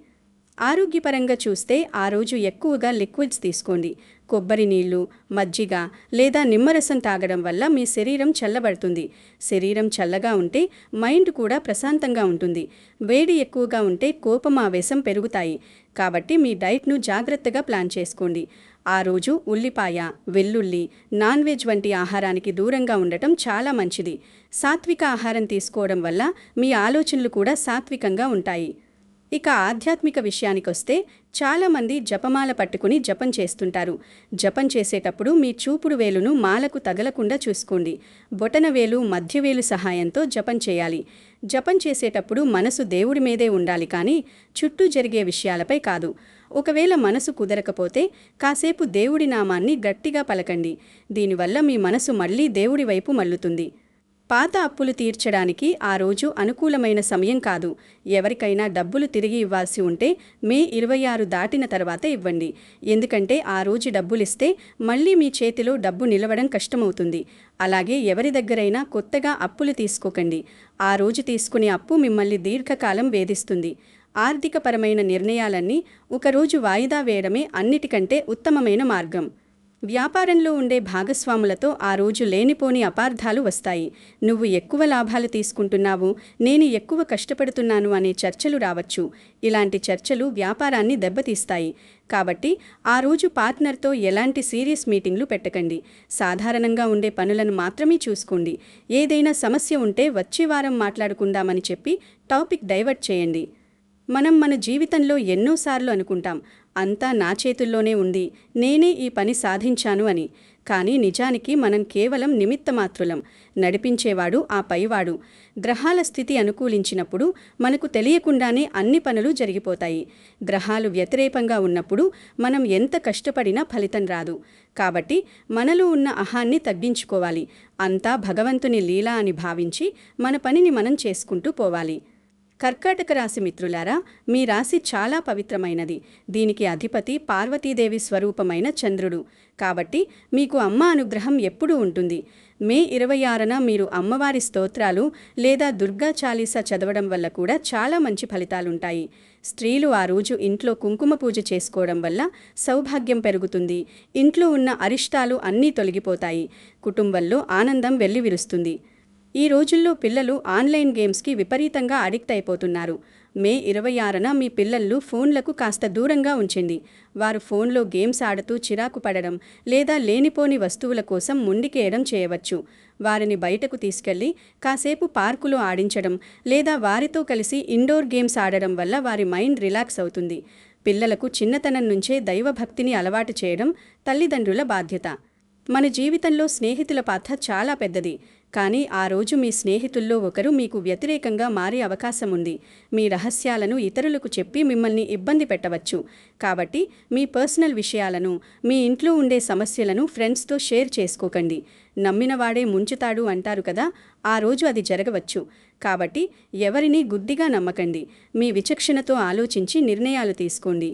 ఆరోగ్యపరంగా చూస్తే ఆ రోజు ఎక్కువగా లిక్విడ్స్ తీసుకోండి. కొబ్బరి నీళ్లు, మజ్జిగ లేదా నిమ్మరసం తాగడం వల్ల మీ శరీరం చల్లబడుతుంది. శరీరం చల్లగా ఉంటే మైండ్ కూడా ప్రశాంతంగా ఉంటుంది. వేడి ఎక్కువగా ఉంటే కోపం, ఆవేశం పెరుగుతాయి. కాబట్టి మీ డైట్ను జాగ్రత్తగా ప్లాన్ చేసుకోండి. ఆ రోజు ఉల్లిపాయ, వెల్లుల్లి, నాన్ వెజ్ వంటి ఆహారానికి దూరంగా ఉండటం చాలా మంచిది. సాత్విక ఆహారం తీసుకోవడం వల్ల మీ ఆలోచనలు కూడా సాత్వికంగా ఉంటాయి. ఇక ఆధ్యాత్మిక విషయానికొస్తే చాలామంది జపమాల పట్టుకుని జపం చేస్తుంటారు. జపం చేసేటప్పుడు మీ చూపుడు వేలును మాలకు తగలకుండా చూసుకోండి. బొటనవేలు, మధ్యవేలు సహాయంతో జపం చేయాలి. జపం చేసేటప్పుడు మనసు దేవుడి మీదే ఉండాలి, కానీ చుట్టూ జరిగే విషయాలపై కాదు. ఒకవేళ మనసు కుదరకపోతే కాసేపు దేవుడి నామాన్ని గట్టిగా పలకండి. దీనివల్ల మీ మనసు మళ్లీ దేవుడి వైపు మళ్లుతుంది. పాత అప్పులు తీర్చడానికి ఆ రోజు అనుకూలమైన సమయం కాదు. ఎవరికైనా డబ్బులు తిరిగి ఇవ్వాల్సి ఉంటే మే 26 దాటిన తర్వాత ఇవ్వండి. ఎందుకంటే ఆ రోజు డబ్బులిస్తే మళ్లీ మీ చేతిలో డబ్బు నిలవడం కష్టమవుతుంది. అలాగే ఎవరి దగ్గరైనా కొత్తగా అప్పులు తీసుకోకండి. ఆ రోజు తీసుకునే అప్పు మిమ్మల్ని దీర్ఘకాలం వేధిస్తుంది. ఆర్థికపరమైన నిర్ణయాలన్నీ ఒకరోజు వాయిదా వేయడమే అన్నిటికంటే ఉత్తమమైన మార్గం. వ్యాపారంలో ఉండే భాగస్వాములతో ఆ రోజు లేనిపోని అపార్థాలు వస్తాయి. నువ్వు ఎక్కువ లాభాలు తీసుకుంటున్నావు, నేను ఎక్కువ కష్టపడుతున్నాను అనే చర్చలు రావచ్చు. ఇలాంటి చర్చలు వ్యాపారాన్ని దెబ్బతీస్తాయి. కాబట్టి ఆ రోజు పార్ట్నర్తో ఎలాంటి సీరియస్ మీటింగ్లు పెట్టకండి. సాధారణంగా ఉండే పనులను మాత్రమే చూసుకోండి. ఏదైనా సమస్య ఉంటే వచ్చే వారం మాట్లాడుకుందామని చెప్పి టాపిక్ డైవర్ట్ చేయండి. మనం మన జీవితంలో ఎన్నోసార్లు అనుకుంటాం, అంతా నా చేతుల్లోనే ఉంది, నేనే ఈ పని సాధించాను అని. కానీ నిజానికి మనం కేవలం నిమిత్తమాత్రులం. నడిపించేవాడు ఆ పైవాడు. గ్రహాల స్థితి అనుకూలించినప్పుడు మనకు తెలియకుండానే అన్ని పనులు జరిగిపోతాయి. గ్రహాలు వ్యతిరేకంగా ఉన్నప్పుడు మనం ఎంత కష్టపడినా ఫలితం రాదు. కాబట్టి మనలో ఉన్న అహాన్ని తగ్గించుకోవాలి. అంతా భగవంతుని లీల అని భావించి మన పనిని మనం చేసుకుంటూ పోవాలి. కర్కాటక రాశి మిత్రులారా, మీ రాశి చాలా పవిత్రమైనది. దీనికి అధిపతి పార్వతీదేవి స్వరూపమైన చంద్రుడు. కాబట్టి మీకు అమ్మ అనుగ్రహం ఎప్పుడూ ఉంటుంది. మే 26న మీరు అమ్మవారి స్తోత్రాలు లేదా దుర్గా చాలీసా చదవడం వల్ల కూడా చాలా మంచి ఫలితాలుంటాయి. స్త్రీలు ఆ రోజు ఇంట్లో కుంకుమ పూజ చేసుకోవడం వల్ల సౌభాగ్యం పెరుగుతుంది. ఇంట్లో ఉన్న అరిష్టాలు అన్నీ తొలగిపోతాయి. కుటుంబంలో ఆనందం వెల్లివిరుస్తుంది. ఈ రోజుల్లో పిల్లలు ఆన్లైన్ గేమ్స్కి విపరీతంగా అడిక్ట్ అయిపోతున్నారు. మే 26న మీ పిల్లలను ఫోన్లకు కాస్త దూరంగా ఉంచండి. వారు ఫోన్లో గేమ్స్ ఆడుతూ చిరాకు పడడం లేదా లేనిపోని వస్తువుల కోసం ముండికేయడం చేయవచ్చు. వారిని బయటకు తీసుకెళ్లి కాసేపు పార్కులో ఆడించడం లేదా వారితో కలిసి ఇండోర్ గేమ్స్ ఆడడం వల్ల వారి మైండ్ రిలాక్స్ అవుతుంది. పిల్లలకు చిన్నతనం నుంచే దైవభక్తిని అలవాటు చేయడం తల్లిదండ్రుల బాధ్యత. మన జీవితంలో స్నేహితుల పాత్ర చాలా పెద్దది. కానీ ఆ రోజు మీ స్నేహితుల్లో ఒకరు మీకు వ్యతిరేకంగా మారే అవకాశం ఉంది. మీ రహస్యాలను ఇతరులకు చెప్పి మిమ్మల్ని ఇబ్బంది పెట్టవచ్చు. కాబట్టి మీ పర్సనల్ విషయాలను, మీ ఇంట్లో ఉండే సమస్యలను ఫ్రెండ్స్తో షేర్ చేసుకోకండి. నమ్మినవాడే ముంచుతాడు అంటారు కదా, ఆ రోజు అది జరగవచ్చు. కాబట్టి ఎవరినీ గుడ్డిగా నమ్మకండి. మీ విచక్షణతో ఆలోచించి నిర్ణయాలు తీసుకోండి.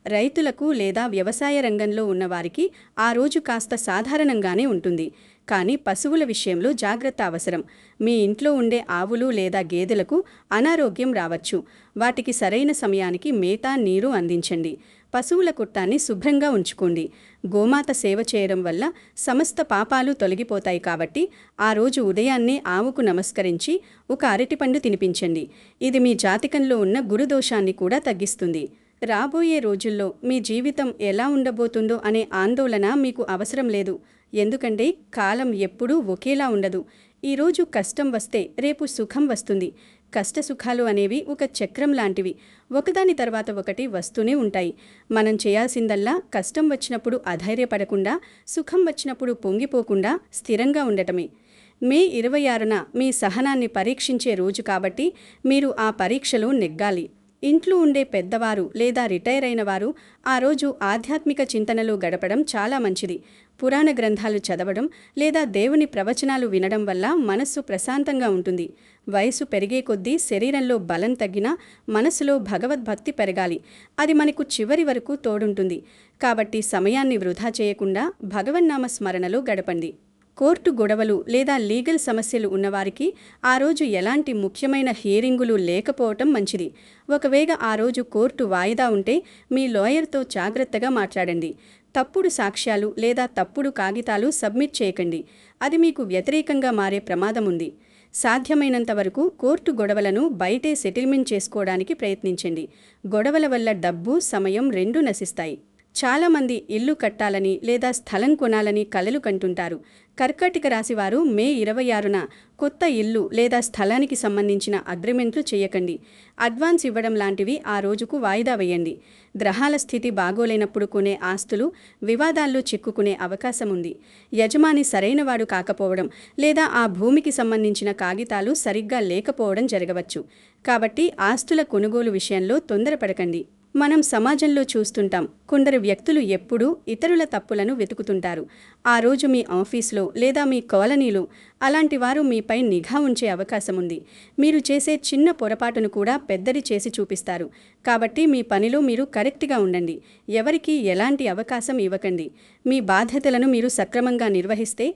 రైతులకు లేదా వ్యవసాయ రంగంలో ఉన్నవారికి ఆ రోజు కాస్త సాధారణంగానే ఉంటుంది. కానీ పశువుల విషయంలో జాగ్రత్త అవసరం. మీ ఇంట్లో ఉండే ఆవులు లేదా గేదెలకు అనారోగ్యం రావచ్చు. వాటికి సరైన సమయానికి మేత, నీరు అందించండి. పశువుల కొట్టాన్ని శుభ్రంగా ఉంచుకోండి. గోమాత సేవ చేయడం వల్ల సమస్త పాపాలు తొలగిపోతాయి. కాబట్టి ఆ రోజు ఉదయాన్నే ఆవుకు నమస్కరించి ఒక అరటిపండు తినిపించండి. ఇది మీ జాతకంలో ఉన్న గురుదోషాన్ని కూడా తగ్గిస్తుంది. రాబోయే రోజుల్లో మీ జీవితం ఎలా ఉండబోతుందో అనే ఆందోళన మీకు అవసరం లేదు. ఎందుకంటే కాలం ఎప్పుడూ ఒకేలా ఉండదు. ఈరోజు కష్టం వస్తే రేపు సుఖం వస్తుంది. కష్టసుఖాలు అనేవి ఒక చక్రం లాంటివి. ఒకదాని తర్వాత ఒకటి వస్తూనే ఉంటాయి. మనం చేయాల్సిందల్లా కష్టం వచ్చినప్పుడు అధైర్యపడకుండా, సుఖం వచ్చినప్పుడు పొంగిపోకుండా స్థిరంగా ఉండటమే. మే 26న మీ సహనాన్ని పరీక్షించే రోజు కాబట్టి మీరు ఆ పరీక్షలో నెగ్గాలి. ఇంట్లో ఉండే పెద్దవారు లేదా రిటైర్ అయిన వారు ఆ రోజు ఆధ్యాత్మిక చింతనలో గడపడం చాలా మంచిది. పురాణ గ్రంథాలు చదవడం లేదా దేవుని ప్రవచనాలు వినడం వల్ల మనస్సు ప్రశాంతంగా ఉంటుంది. వయసు పెరిగే కొద్దీ శరీరంలో బలం తగ్గినా మనసులో భగవద్భక్తి పెరగాలి. అది మనకు చివరి వరకు తోడుంటుంది. కాబట్టి సమయాన్ని వృధా చేయకుండా భగవన్నామ స్మరణలో గడపండి. కోర్టు గొడవలు లేదా లీగల్ సమస్యలు ఉన్నవారికి ఆ రోజు ఎలాంటి ముఖ్యమైన హియరింగులు లేకపోవటం మంచిది. ఒకవేళ ఆ రోజు కోర్టు వాయిదా ఉంటే మీ లాయర్తో జాగ్రత్తగా మాట్లాడండి. తప్పుడు సాక్ష్యాలు లేదా తప్పుడు కాగితాలు సబ్మిట్ చేయకండి. అది మీకు వ్యతిరేకంగా మారే ప్రమాదం ఉంది. సాధ్యమైనంత వరకు కోర్టు గొడవలను బయటే సెటిల్మెంట్ చేసుకోవడానికి ప్రయత్నించండి. గొడవల వల్ల డబ్బు, సమయం రెండూ నశిస్తాయి. చాలామంది ఇల్లు కట్టాలని లేదా స్థలం కొనాలని కలలు కంటుంటారు. కర్కాటక రాశివారు మే 26న కొత్త ఇల్లు లేదా స్థలానికి సంబంధించిన అగ్రిమెంట్లు చేయకండి. అడ్వాన్స్ ఇవ్వడం లాంటివి ఆ రోజుకు వాయిదా వేయండి. గ్రహాల స్థితి బాగోలేనప్పుడు కొనే ఆస్తులు వివాదాల్లో చిక్కుకునే అవకాశం ఉంది. యజమాని సరైనవాడు కాకపోవడం లేదా ఆ భూమికి సంబంధించిన కాగితాలు సరిగ్గా లేకపోవడం జరగవచ్చు. కాబట్టి ఆస్తుల కొనుగోలు విషయంలో తొందరపడకండి. మనం సమాజంలో చూస్తుంటాం, కొందరు వ్యక్తులు ఎప్పుడూ ఇతరుల తప్పులను వెతుకుతుంటారు. ఆ రోజు మీ ఆఫీస్లో లేదా మీ కాలనీలో అలాంటి వారు మీపై నిఘా ఉంచే అవకాశం ఉంది. మీరు చేసే చిన్న పొరపాటును కూడా పెద్దది చేసి చూపిస్తారు. కాబట్టి మీ పనిలో మీరు కరెక్ట్గా ఉండండి. ఎవరికీ ఎలాంటి అవకాశం ఇవ్వకండి. మీ బాధ్యతలను మీరు సక్రమంగా నిర్వహిస్తే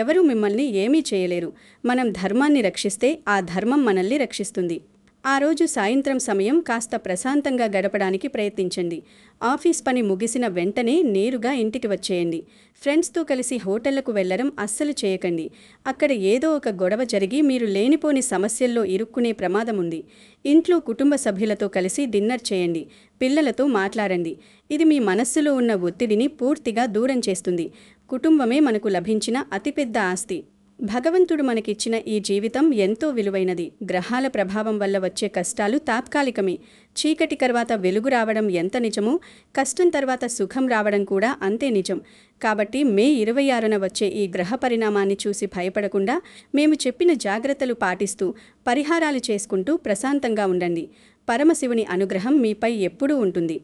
ఎవరూ మిమ్మల్ని ఏమీ చేయలేరు. మనం ధర్మాన్ని రక్షిస్తే ఆ ధర్మం మనల్ని రక్షిస్తుంది. ఆ రోజు సాయంత్రం సమయం కాస్త ప్రశాంతంగా గడపడానికి ప్రయత్నించండి. ఆఫీస్ పని ముగిసిన వెంటనే నేరుగా ఇంటికి వచ్చేయండి. ఫ్రెండ్స్తో కలిసి హోటళ్లకు వెళ్లడం అస్సలు చేయకండి. అక్కడ ఏదో ఒక గొడవ జరిగి మీరు లేనిపోని సమస్యల్లో ఇరుక్కునే ప్రమాదం ఉంది. ఇంట్లో కుటుంబ సభ్యులతో కలిసి డిన్నర్ చేయండి. పిల్లలతో మాట్లాడండి. ఇది మీ మనస్సులో ఉన్న ఒత్తిడిని పూర్తిగా దూరం చేస్తుంది. కుటుంబమే మనకు లభించిన అతిపెద్ద ఆస్తి. భగవంతుడు మనకిచ్చిన ఈ జీవితం ఎంతో విలువైనది. గ్రహాల ప్రభావం వల్ల వచ్చే కష్టాలు తాత్కాలికమే. చీకటి తర్వాత వెలుగు రావడం ఎంత నిజమో, కష్టం తర్వాత సుఖం రావడం కూడా అంతే నిజం. కాబట్టి మే 26న వచ్చే ఈ గ్రహ పరిణామాన్ని చూసి భయపడకుండా మేము చెప్పిన జాగ్రత్తలు పాటిస్తూ పరిహారాలు చేసుకుంటూ ప్రశాంతంగా ఉండండి. పరమశివుని అనుగ్రహం మీపై ఎప్పుడూ ఉంటుంది.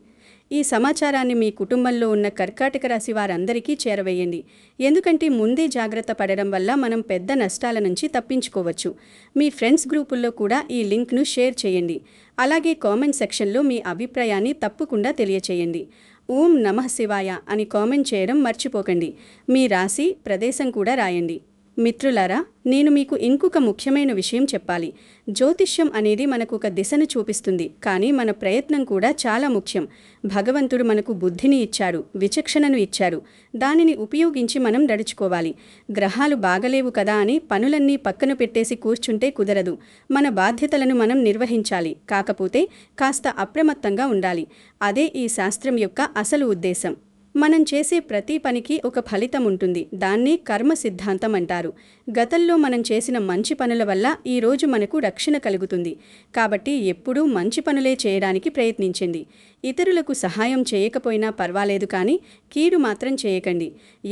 ఈ సమాచారాన్ని మీ కుటుంబంలో ఉన్న కర్కాటక రాశి వారందరికీ చేరవేయండి. ఎందుకంటే ముందే జాగ్రత్త పడడం వల్ల మనం పెద్ద నష్టాల నుంచి తప్పించుకోవచ్చు. మీ ఫ్రెండ్స్ గ్రూపుల్లో కూడా ఈ లింక్ను షేర్ చేయండి. అలాగే కామెంట్ సెక్షన్లో మీ అభిప్రాయాన్ని తప్పకుండా తెలియచేయండి. ఓం నమః శివాయ అని కామెంట్ చేయడం మర్చిపోకండి. మీ రాశి, ప్రదేశం కూడా రాయండి. మిత్రులారా, నేను మీకు ఇంకొక ముఖ్యమైన విషయం చెప్పాలి. జ్యోతిష్యం అనేది మనకు ఒక దిశను చూపిస్తుంది, కానీ మన ప్రయత్నం కూడా చాలా ముఖ్యం. భగవంతుడు మనకు బుద్ధిని ఇచ్చాడు, విచక్షణను ఇచ్చాడు. దానిని ఉపయోగించి మనం నడుచుకోవాలి. గ్రహాలు బాగలేవు కదా అని పనులన్నీ పక్కన పెట్టేసి కూర్చుంటే కుదరదు. మన బాధ్యతలను మనం నిర్వహించాలి. కాకపోతే కాస్త అప్రమత్తంగా ఉండాలి. అదే ఈ శాస్త్రం యొక్క అసలు ఉద్దేశం. మనం చేసే ప్రతి పనికి ఒక ఫలితం ఉంటుంది. దాన్ని కర్మ సిద్ధాంతం అంటారు. గతంలో మనం చేసిన మంచి పనుల వల్ల ఈరోజు మనకు రక్షణ కలుగుతుంది. కాబట్టి ఎప్పుడూ మంచి పనులే చేయడానికి ప్రయత్నించండి. ఇతరులకు సహాయం చేయకపోయినా పర్వాలేదు, కానీ కీడు మాత్రం చేయకండి.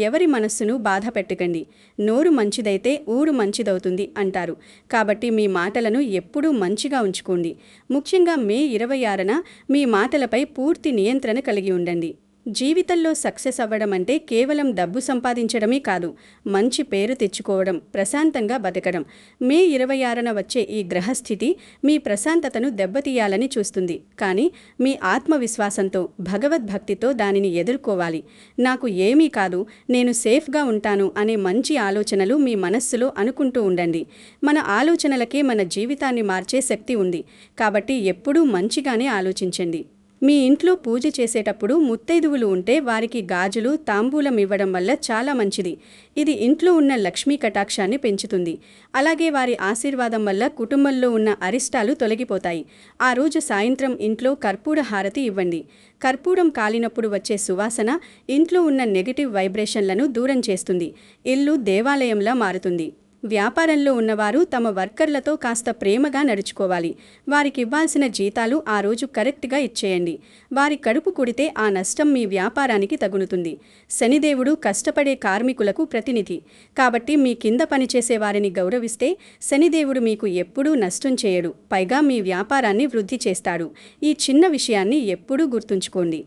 ఎవరి మనస్సును బాధ పెట్టకండి. నోరు మంచిదైతే ఊరు మంచిదవుతుంది అంటారు. కాబట్టి మీ మాటలను ఎప్పుడూ మంచిగా ఉంచుకోండి. ముఖ్యంగా మే 26న మీ మాటలపై పూర్తి నియంత్రణ కలిగి ఉండండి. జీవితంలో సక్సెస్ అవ్వడం అంటే కేవలం డబ్బు సంపాదించడమే కాదు, మంచి పేరు తెచ్చుకోవడం, ప్రశాంతంగా బతకడం. మే 26న వచ్చే ఈ గ్రహస్థితి మీ ప్రశాంతతను దెబ్బతీయాలని చూస్తుంది. కానీ మీ ఆత్మవిశ్వాసంతో, భగవద్భక్తితో దానిని ఎదుర్కోవాలి. నాకు ఏమీ కాదు, నేను సేఫ్గా ఉంటాను అనే మంచి ఆలోచనలు మీ మనస్సులో అనుకుంటూ ఉండండి. మన ఆలోచనలకే మన జీవితాన్ని మార్చే శక్తి ఉంది. కాబట్టి ఎప్పుడూ మంచిగానే ఆలోచించండి. మీ ఇంట్లో పూజ చేసేటప్పుడు ముత్తైదువులు ఉంటే వారికి గాజులు, తాంబూలం ఇవ్వడం వల్ల చాలా మంచిది. ఇది ఇంట్లో ఉన్న లక్ష్మీ కటాక్షాన్ని పెంచుతుంది. అలాగే వారి ఆశీర్వాదం వల్ల కుటుంబంలో ఉన్న అరిష్టాలు తొలగిపోతాయి. ఆ రోజు సాయంత్రం ఇంట్లో కర్పూర హారతి ఇవ్వండి. కర్పూరం కాలినప్పుడు వచ్చే సువాసన ఇంట్లో ఉన్న నెగటివ్ వైబ్రేషన్లను దూరం చేస్తుంది. ఇల్లు దేవాలయంలా మారుతుంది. వ్యాపారంలో ఉన్నవారు తమ వర్కర్లతో కాస్త ప్రేమగా నడుచుకోవాలి. వారికి ఇవ్వాల్సిన జీతాలు ఆ రోజు కరెక్ట్గా ఇచ్చేయండి. వారి కడుపు కొడితే ఆ నష్టం మీ వ్యాపారానికి తగులుతుంది. శనిదేవుడు కష్టపడే కార్మికులకు ప్రతినిధి. కాబట్టి మీ కింద పనిచేసే వారిని గౌరవిస్తే శనిదేవుడు మీకు ఎప్పుడూ నష్టం చేయడు. పైగా మీ వ్యాపారాన్ని వృద్ధి చేస్తాడు. ఈ చిన్న విషయాన్ని ఎప్పుడూ గుర్తుంచుకోండి.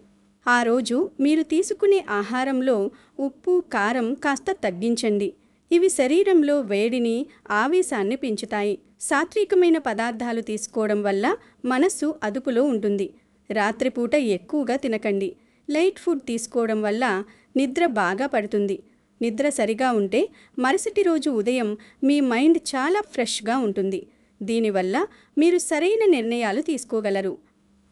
ఆ రోజు మీరు తీసుకునే ఆహారంలో ఉప్పు, కారం కాస్త తగ్గించండి. ఇవి శరీరంలో వేడిని, ఆవేశాన్ని పెంచుతాయి. సాత్వికమైన పదార్థాలు తీసుకోవడం వల్ల మనస్సు అదుపులో ఉంటుంది. రాత్రిపూట ఎక్కువగా తినకండి. లైట్ ఫుడ్ తీసుకోవడం వల్ల నిద్ర బాగా పడుతుంది. నిద్ర సరిగా ఉంటే మరుసటి రోజు ఉదయం మీ మైండ్ చాలా ఫ్రెష్గా ఉంటుంది. దీనివల్ల మీరు సరైన నిర్ణయాలు తీసుకోగలరు.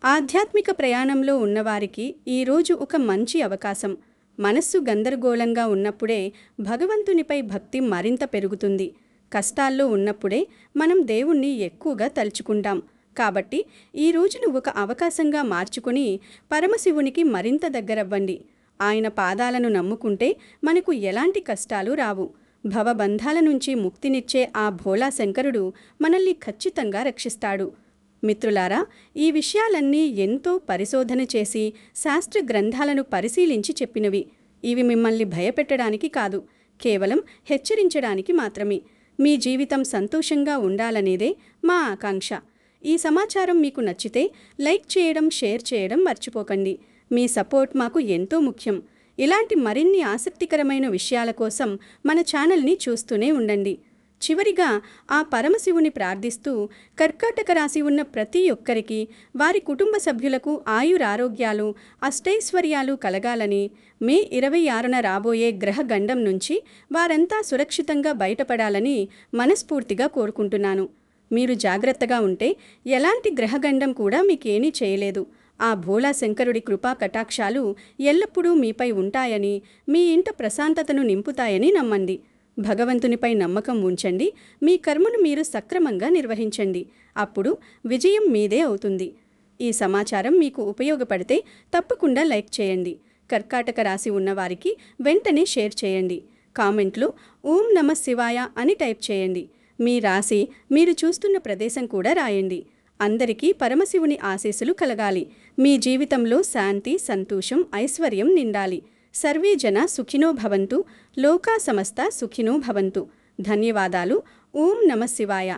ఆధ్యాత్మిక ప్రయాణంలో ఉన్నవారికి ఈరోజు ఒక మంచి అవకాశం. మనస్సు గందరగోళంగా ఉన్నప్పుడే భగవంతునిపై భక్తి మరింత పెరుగుతుంది. కష్టాల్లో ఉన్నప్పుడే మనం దేవుణ్ణి ఎక్కువగా తలుచుకుంటాం. కాబట్టి ఈ రోజును ఒక అవకాశంగా మార్చుకొని పరమశివునికి మరింత దగ్గరవ్వండి. ఆయన పాదాలను నమ్ముకుంటే మనకు ఎలాంటి కష్టాలు రావు. భవబంధాల నుంచి ముక్తినిచ్చే ఆ భోళా శంకరుడు మనల్ని ఖచ్చితంగా రక్షిస్తాడు. మిత్రులారా, ఈ విషయాలన్నీ ఎంతో పరిశోధన చేసి శాస్త్ర గ్రంథాలను పరిశీలించి చెప్పినవి. ఇవి మిమ్మల్ని భయపెట్టడానికి కాదు, కేవలం హెచ్చరించడానికి మాత్రమే. మీ జీవితం సంతోషంగా ఉండాలనేదే మా ఆకాంక్ష. ఈ సమాచారం మీకు నచ్చితే లైక్ చేయడం, షేర్ చేయడం మర్చిపోకండి. మీ సపోర్ట్ మాకు ఎంతో ముఖ్యం. ఇలాంటి మరిన్ని ఆసక్తికరమైన విషయాల కోసం మన ఛానల్ని చూస్తూనే ఉండండి. చివరిగా ఆ పరమశివుని ప్రార్థిస్తూ కర్కాటక రాశి ఉన్న ప్రతి ఒక్కరికి, వారి కుటుంబ సభ్యులకు ఆయురారోగ్యాలు, అష్టైశ్వర్యాలు కలగాలని, మే 26న రాబోయే గ్రహ గండం నుంచి వారంతా సురక్షితంగా బయటపడాలని మనస్ఫూర్తిగా కోరుకుంటున్నాను. మీరు జాగ్రత్తగా ఉంటే ఎలాంటి గ్రహగండం కూడా మీకేమీ చేయలేదు. ఆ భోళా శంకరుడి కృపా కటాక్షాలు ఎల్లప్పుడూ మీపై ఉంటాయని, మీ ఇంట ప్రశాంతతను నింపుతాయని నమ్మండి. భగవంతునిపై నమ్మకం ఉంచండి. మీ కర్మను మీరు సక్రమంగా నిర్వహించండి. అప్పుడు విజయం మీదే అవుతుంది. ఈ సమాచారం మీకు ఉపయోగపడితే తప్పకుండా లైక్ చేయండి. కర్కాటక రాశి ఉన్నవారికి వెంటనే షేర్ చేయండి. కామెంట్లో ఓం నమః శివాయ అని టైప్ చేయండి. మీ రాశి, మీరు చూస్తున్న ప్రదేశం కూడా రాయండి. అందరికీ పరమశివుని ఆశీస్సులు కలగాలి. మీ జీవితంలో శాంతి, సంతోషం, ఐశ్వర్యం నిండాలి. సర్వే జన సుఖినో భవంతు. లోకా సమస్త సుఖినో భవంతు. ధన్యవాదాలు. ఓం నమః శివాయ.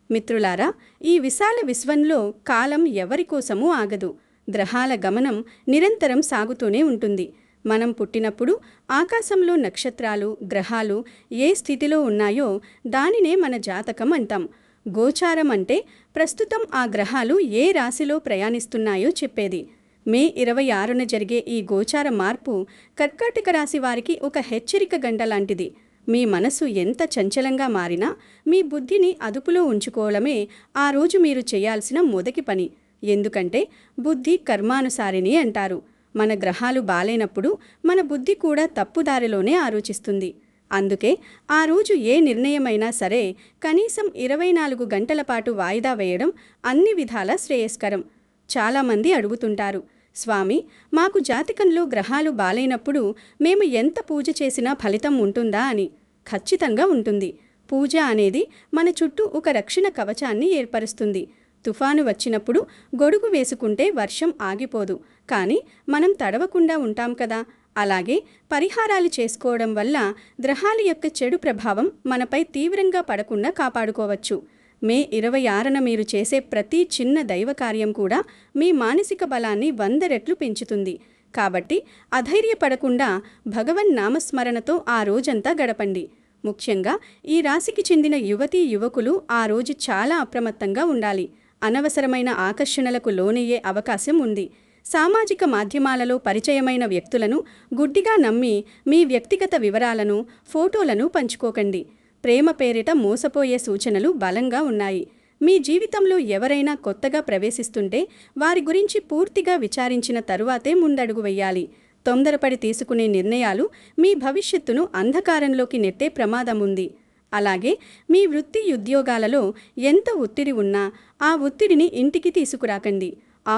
మిత్రులారా, ఈ విశాల విశ్వంలో కాలం ఎవరికోసమూ ఆగదు. గ్రహాల గమనం నిరంతరం సాగుతూనే ఉంటుంది. మనం పుట్టినప్పుడు ఆకాశంలో నక్షత్రాలు, గ్రహాలు ఏ స్థితిలో ఉన్నాయో దానినే మన జాతకం అంటాం. గోచారం అంటే ప్రస్తుతం ఆ గ్రహాలు ఏ రాశిలో ప్రయాణిస్తున్నాయో చెప్పేది. మే 26న జరిగే ఈ గోచార మార్పు కర్కాటక రాశి వారికి ఒక హెచ్చరిక గంట లాంటిది. మీ మనసు ఎంత చంచలంగా మారినా మీ బుద్ధిని అదుపులో ఉంచుకోవడమే ఆ రోజు మీరు చేయాల్సిన మొదటి పని. ఎందుకంటే బుద్ధి కర్మానుసారిని అంటారు. మన గ్రహాలు బాలేనప్పుడు మన బుద్ధి కూడా తప్పుదారిలోనే ఆలోచిస్తుంది. అందుకే ఆ రోజు ఏ నిర్ణయమైనా సరే కనీసం 24 గంటల పాటు వాయిదా వేయడం అన్ని విధాలా శ్రేయస్కరం. చాలామంది అడుగుతుంటారు, స్వామి, మాకు జాతకంలో గ్రహాలు బాలేనప్పుడు మేము ఎంత పూజ చేసినా ఫలితం ఉంటుందా అని. ఖచ్చితంగా ఉంటుంది. పూజ అనేది మన చుట్టూ ఒక రక్షణ కవచాన్ని ఏర్పరుస్తుంది. తుఫాను వచ్చినప్పుడు గొడుగు వేసుకుంటే వర్షం ఆగిపోదు, కానీ మనం తడవకుండా ఉంటాం కదా. అలాగే పరిహారాలు చేసుకోవడం వల్ల గ్రహాల యొక్క చెడు ప్రభావం మనపై తీవ్రంగా పడకుండా కాపాడుకోవచ్చు. మే 26న మీరు చేసే ప్రతి చిన్న దైవ కార్యం కూడా మీ మానసిక బలాన్ని 100 రెట్లు పెంచుతుంది. కాబట్టి అధైర్యపడకుండా భగవన్ నామస్మరణతో ఆ రోజంతా గడపండి. ముఖ్యంగా ఈ రాశికి చెందిన యువతీ యువకులు ఆ రోజు చాలా అప్రమత్తంగా ఉండాలి. అనవసరమైన ఆకర్షణలకు లోనయ్యే అవకాశం ఉంది. సామాజిక మాధ్యమాలలో పరిచయమైన వ్యక్తులను గుడ్డిగా నమ్మి మీ వ్యక్తిగత వివరాలను, ఫోటోలను పంచుకోకండి. ప్రేమ పేరిట మోసపోయే సూచనలు బలంగా ఉన్నాయి. మీ జీవితంలో ఎవరైనా కొత్తగా ప్రవేశిస్తుంటే వారి గురించి పూర్తిగా విచారించిన తరువాతే ముందడుగు వెయ్యాలి. తొందరపడి తీసుకునే నిర్ణయాలు మీ భవిష్యత్తును అంధకారంలోకి నెట్టే ప్రమాదం ఉంది. అలాగే మీ వృత్తి ఉద్యోగాలలో ఎంత ఒత్తిడి ఉన్నా ఆ ఒత్తిడిని ఇంటికి తీసుకురాకండి.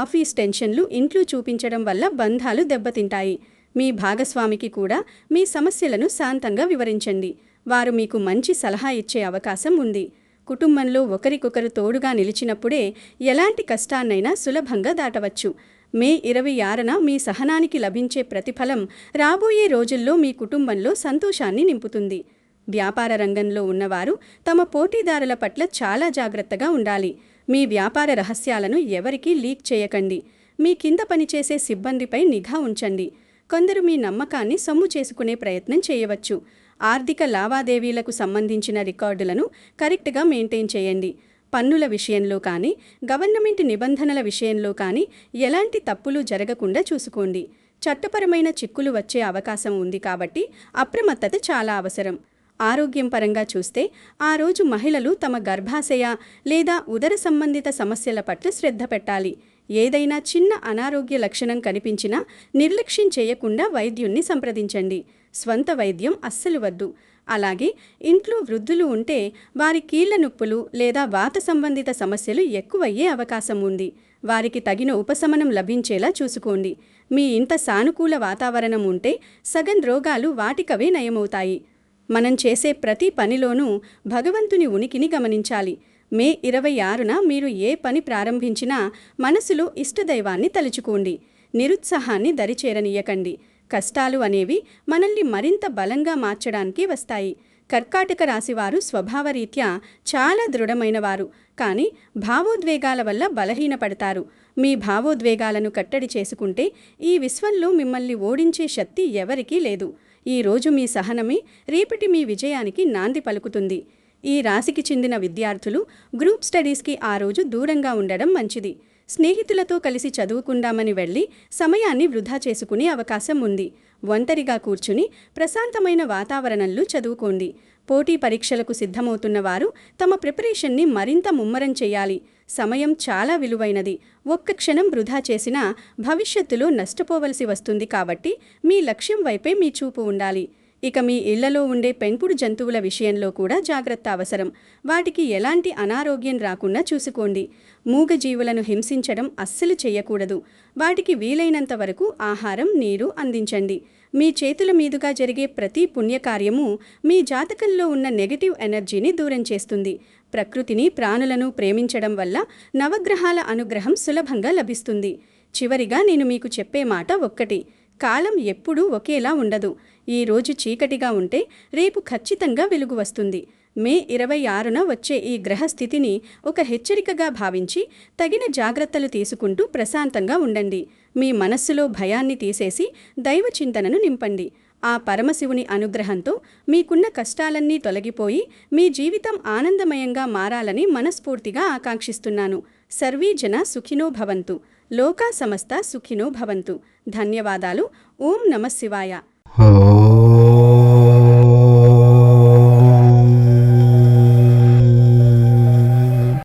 ఆఫీస్ టెన్షన్లు ఇంట్లో చూపించడం వల్ల బంధాలు దెబ్బతింటాయి. మీ భాగస్వామికి కూడా మీ సమస్యలను శాంతంగా వివరించండి. వారు మీకు మంచి సలహా ఇచ్చే అవకాశం ఉంది. కుటుంబంలో ఒకరికొకరు తోడుగా నిలిచినప్పుడే ఎలాంటి కష్టాన్నైనా సులభంగా దాటవచ్చు. మే 26న మీ సహనానికి లభించే ప్రతిఫలం రాబోయే రోజుల్లో మీ కుటుంబంలో సంతోషాన్ని నింపుతుంది. వ్యాపార రంగంలో ఉన్నవారు తమ పోటీదారుల పట్ల చాలా జాగ్రత్తగా ఉండాలి. మీ వ్యాపార రహస్యాలను ఎవరికీ లీక్ చేయకండి. మీ కింద పనిచేసే సిబ్బందిపై నిఘా ఉంచండి. కొందరు మీ నమ్మకాన్ని సొమ్ము చేసుకునే ప్రయత్నం చేయవచ్చు. ఆర్థిక లావాదేవీలకు సంబంధించిన రికార్డులను కరెక్ట్గా మెయింటైన్ చేయండి. పన్నుల విషయంలో కానీ, గవర్నమెంట్ నిబంధనల విషయంలో కానీ ఎలాంటి తప్పులు జరగకుండా చూసుకోండి. చట్టపరమైన చిక్కులు వచ్చే అవకాశం ఉంది కాబట్టి అప్రమత్తత చాలా అవసరం. ఆరోగ్యం పరంగా చూస్తే ఆ రోజు మహిళలు తమ గర్భాశయ లేదా ఉదర సంబంధిత సమస్యల పట్ల శ్రద్ధ పెట్టాలి. ఏదైనా చిన్న అనారోగ్య లక్షణం కనిపించినా నిర్లక్ష్యం చేయకుండా వైద్యుణ్ణి సంప్రదించండి. స్వంత వైద్యం అస్సలు వద్దు. అలాగే ఇంట్లో వృద్ధులు ఉంటే వారి కీళ్ల నొప్పులు లేదా వాత సంబంధిత సమస్యలు ఎక్కువయ్యే అవకాశం ఉంది. వారికి తగిన ఉపశమనం లభించేలా చూసుకోండి. మీ ఇంట సానుకూల వాతావరణం ఉంటే సగం రోగాలు వాటికవే నయమవుతాయి. మనం చేసే ప్రతి పనిలోనూ భగవంతుని ఉనికిని గమనించాలి. మే 26న మీరు ఏ పని ప్రారంభించినా మనసులో ఇష్టదైవాన్ని తలుచుకోండి. నిరుత్సాహాన్ని దరిచేరనీయకండి. కష్టాలు అనేవి మనల్ని మరింత బలంగా మార్చడానికి వస్తాయి. కర్కాటక రాశివారు స్వభావరీత్యా చాలా దృఢమైనవారు, కానీ భావోద్వేగాల వల్ల బలహీనపడతారు. మీ భావోద్వేగాలను కట్టడి చేసుకుంటే ఈ విశ్వంలో మిమ్మల్ని ఓడించే శక్తి ఎవరికీ లేదు. ఈరోజు మీ సహనమే రేపటి మీ విజయానికి నాంది పలుకుతుంది. ఈ రాశికి చెందిన విద్యార్థులు గ్రూప్ స్టడీస్కి ఆ రోజు దూరంగా ఉండడం మంచిది. స్నేహితులతో కలిసి చదువుకుందామని వెళ్ళి సమయాన్ని వృధా చేసుకునే అవకాశం ఉంది. ఒంటరిగా కూర్చుని ప్రశాంతమైన వాతావరణంలో చదువుకోండి. పోటీ పరీక్షలకు సిద్ధమవుతున్న వారు తమ ప్రిపరేషన్ని మరింత ముమ్మరం చేయాలి. సమయం చాలా విలువైనది. ఒక్క క్షణం వృధా చేసినా భవిష్యత్తులో నష్టపోవలసి వస్తుంది. కాబట్టి మీ లక్ష్యం వైపే మీ చూపు ఉండాలి. ఇక మీ ఇళ్లలో ఉండే పెంపుడు జంతువుల విషయంలో కూడా జాగ్రత్త అవసరం. వాటికి ఎలాంటి అనారోగ్యం రాకుండా చూసుకోండి. మూగజీవులను హింసించడం అస్సలు చేయకూడదు. వాటికి వీలైనంత వరకు ఆహారం, నీరు అందించండి. మీ చేతుల మీదుగా జరిగే ప్రతి పుణ్యకార్యము మీ జాతకంలో ఉన్న నెగటివ్ ఎనర్జీని దూరం చేస్తుంది. ప్రకృతిని, ప్రాణులను ప్రేమించడం వల్ల నవగ్రహాల అనుగ్రహం సులభంగా లభిస్తుంది. చివరిగా నేను మీకు చెప్పే మాట ఒక్కటి: కాలం ఎప్పుడూ ఒకేలా ఉండదు. ఈ రోజు చీకటిగా ఉంటే రేపు ఖచ్చితంగా వెలుగు వస్తుంది. మే 26న వచ్చే ఈ గ్రహస్థితిని ఒక హెచ్చరికగా భావించి తగిన జాగ్రత్తలు తీసుకుంటూ ప్రశాంతంగా ఉండండి. మీ మనస్సులో భయాన్ని తీసేసి దైవ చింతనను నింపండి. ఆ పరమశివుని అనుగ్రహంతో మీకున్న కష్టాలన్నీ తొలగిపోయి మీ జీవితం ఆనందమయంగా మారాలని మనస్ఫూర్తిగా ఆకాంక్షిస్తున్నాను. సర్వే జన సుఖినో భవంతు. లోకా సమస్త సుఖినో భవంతు. ధన్యవాదాలు. ఓం నమః శివాయ.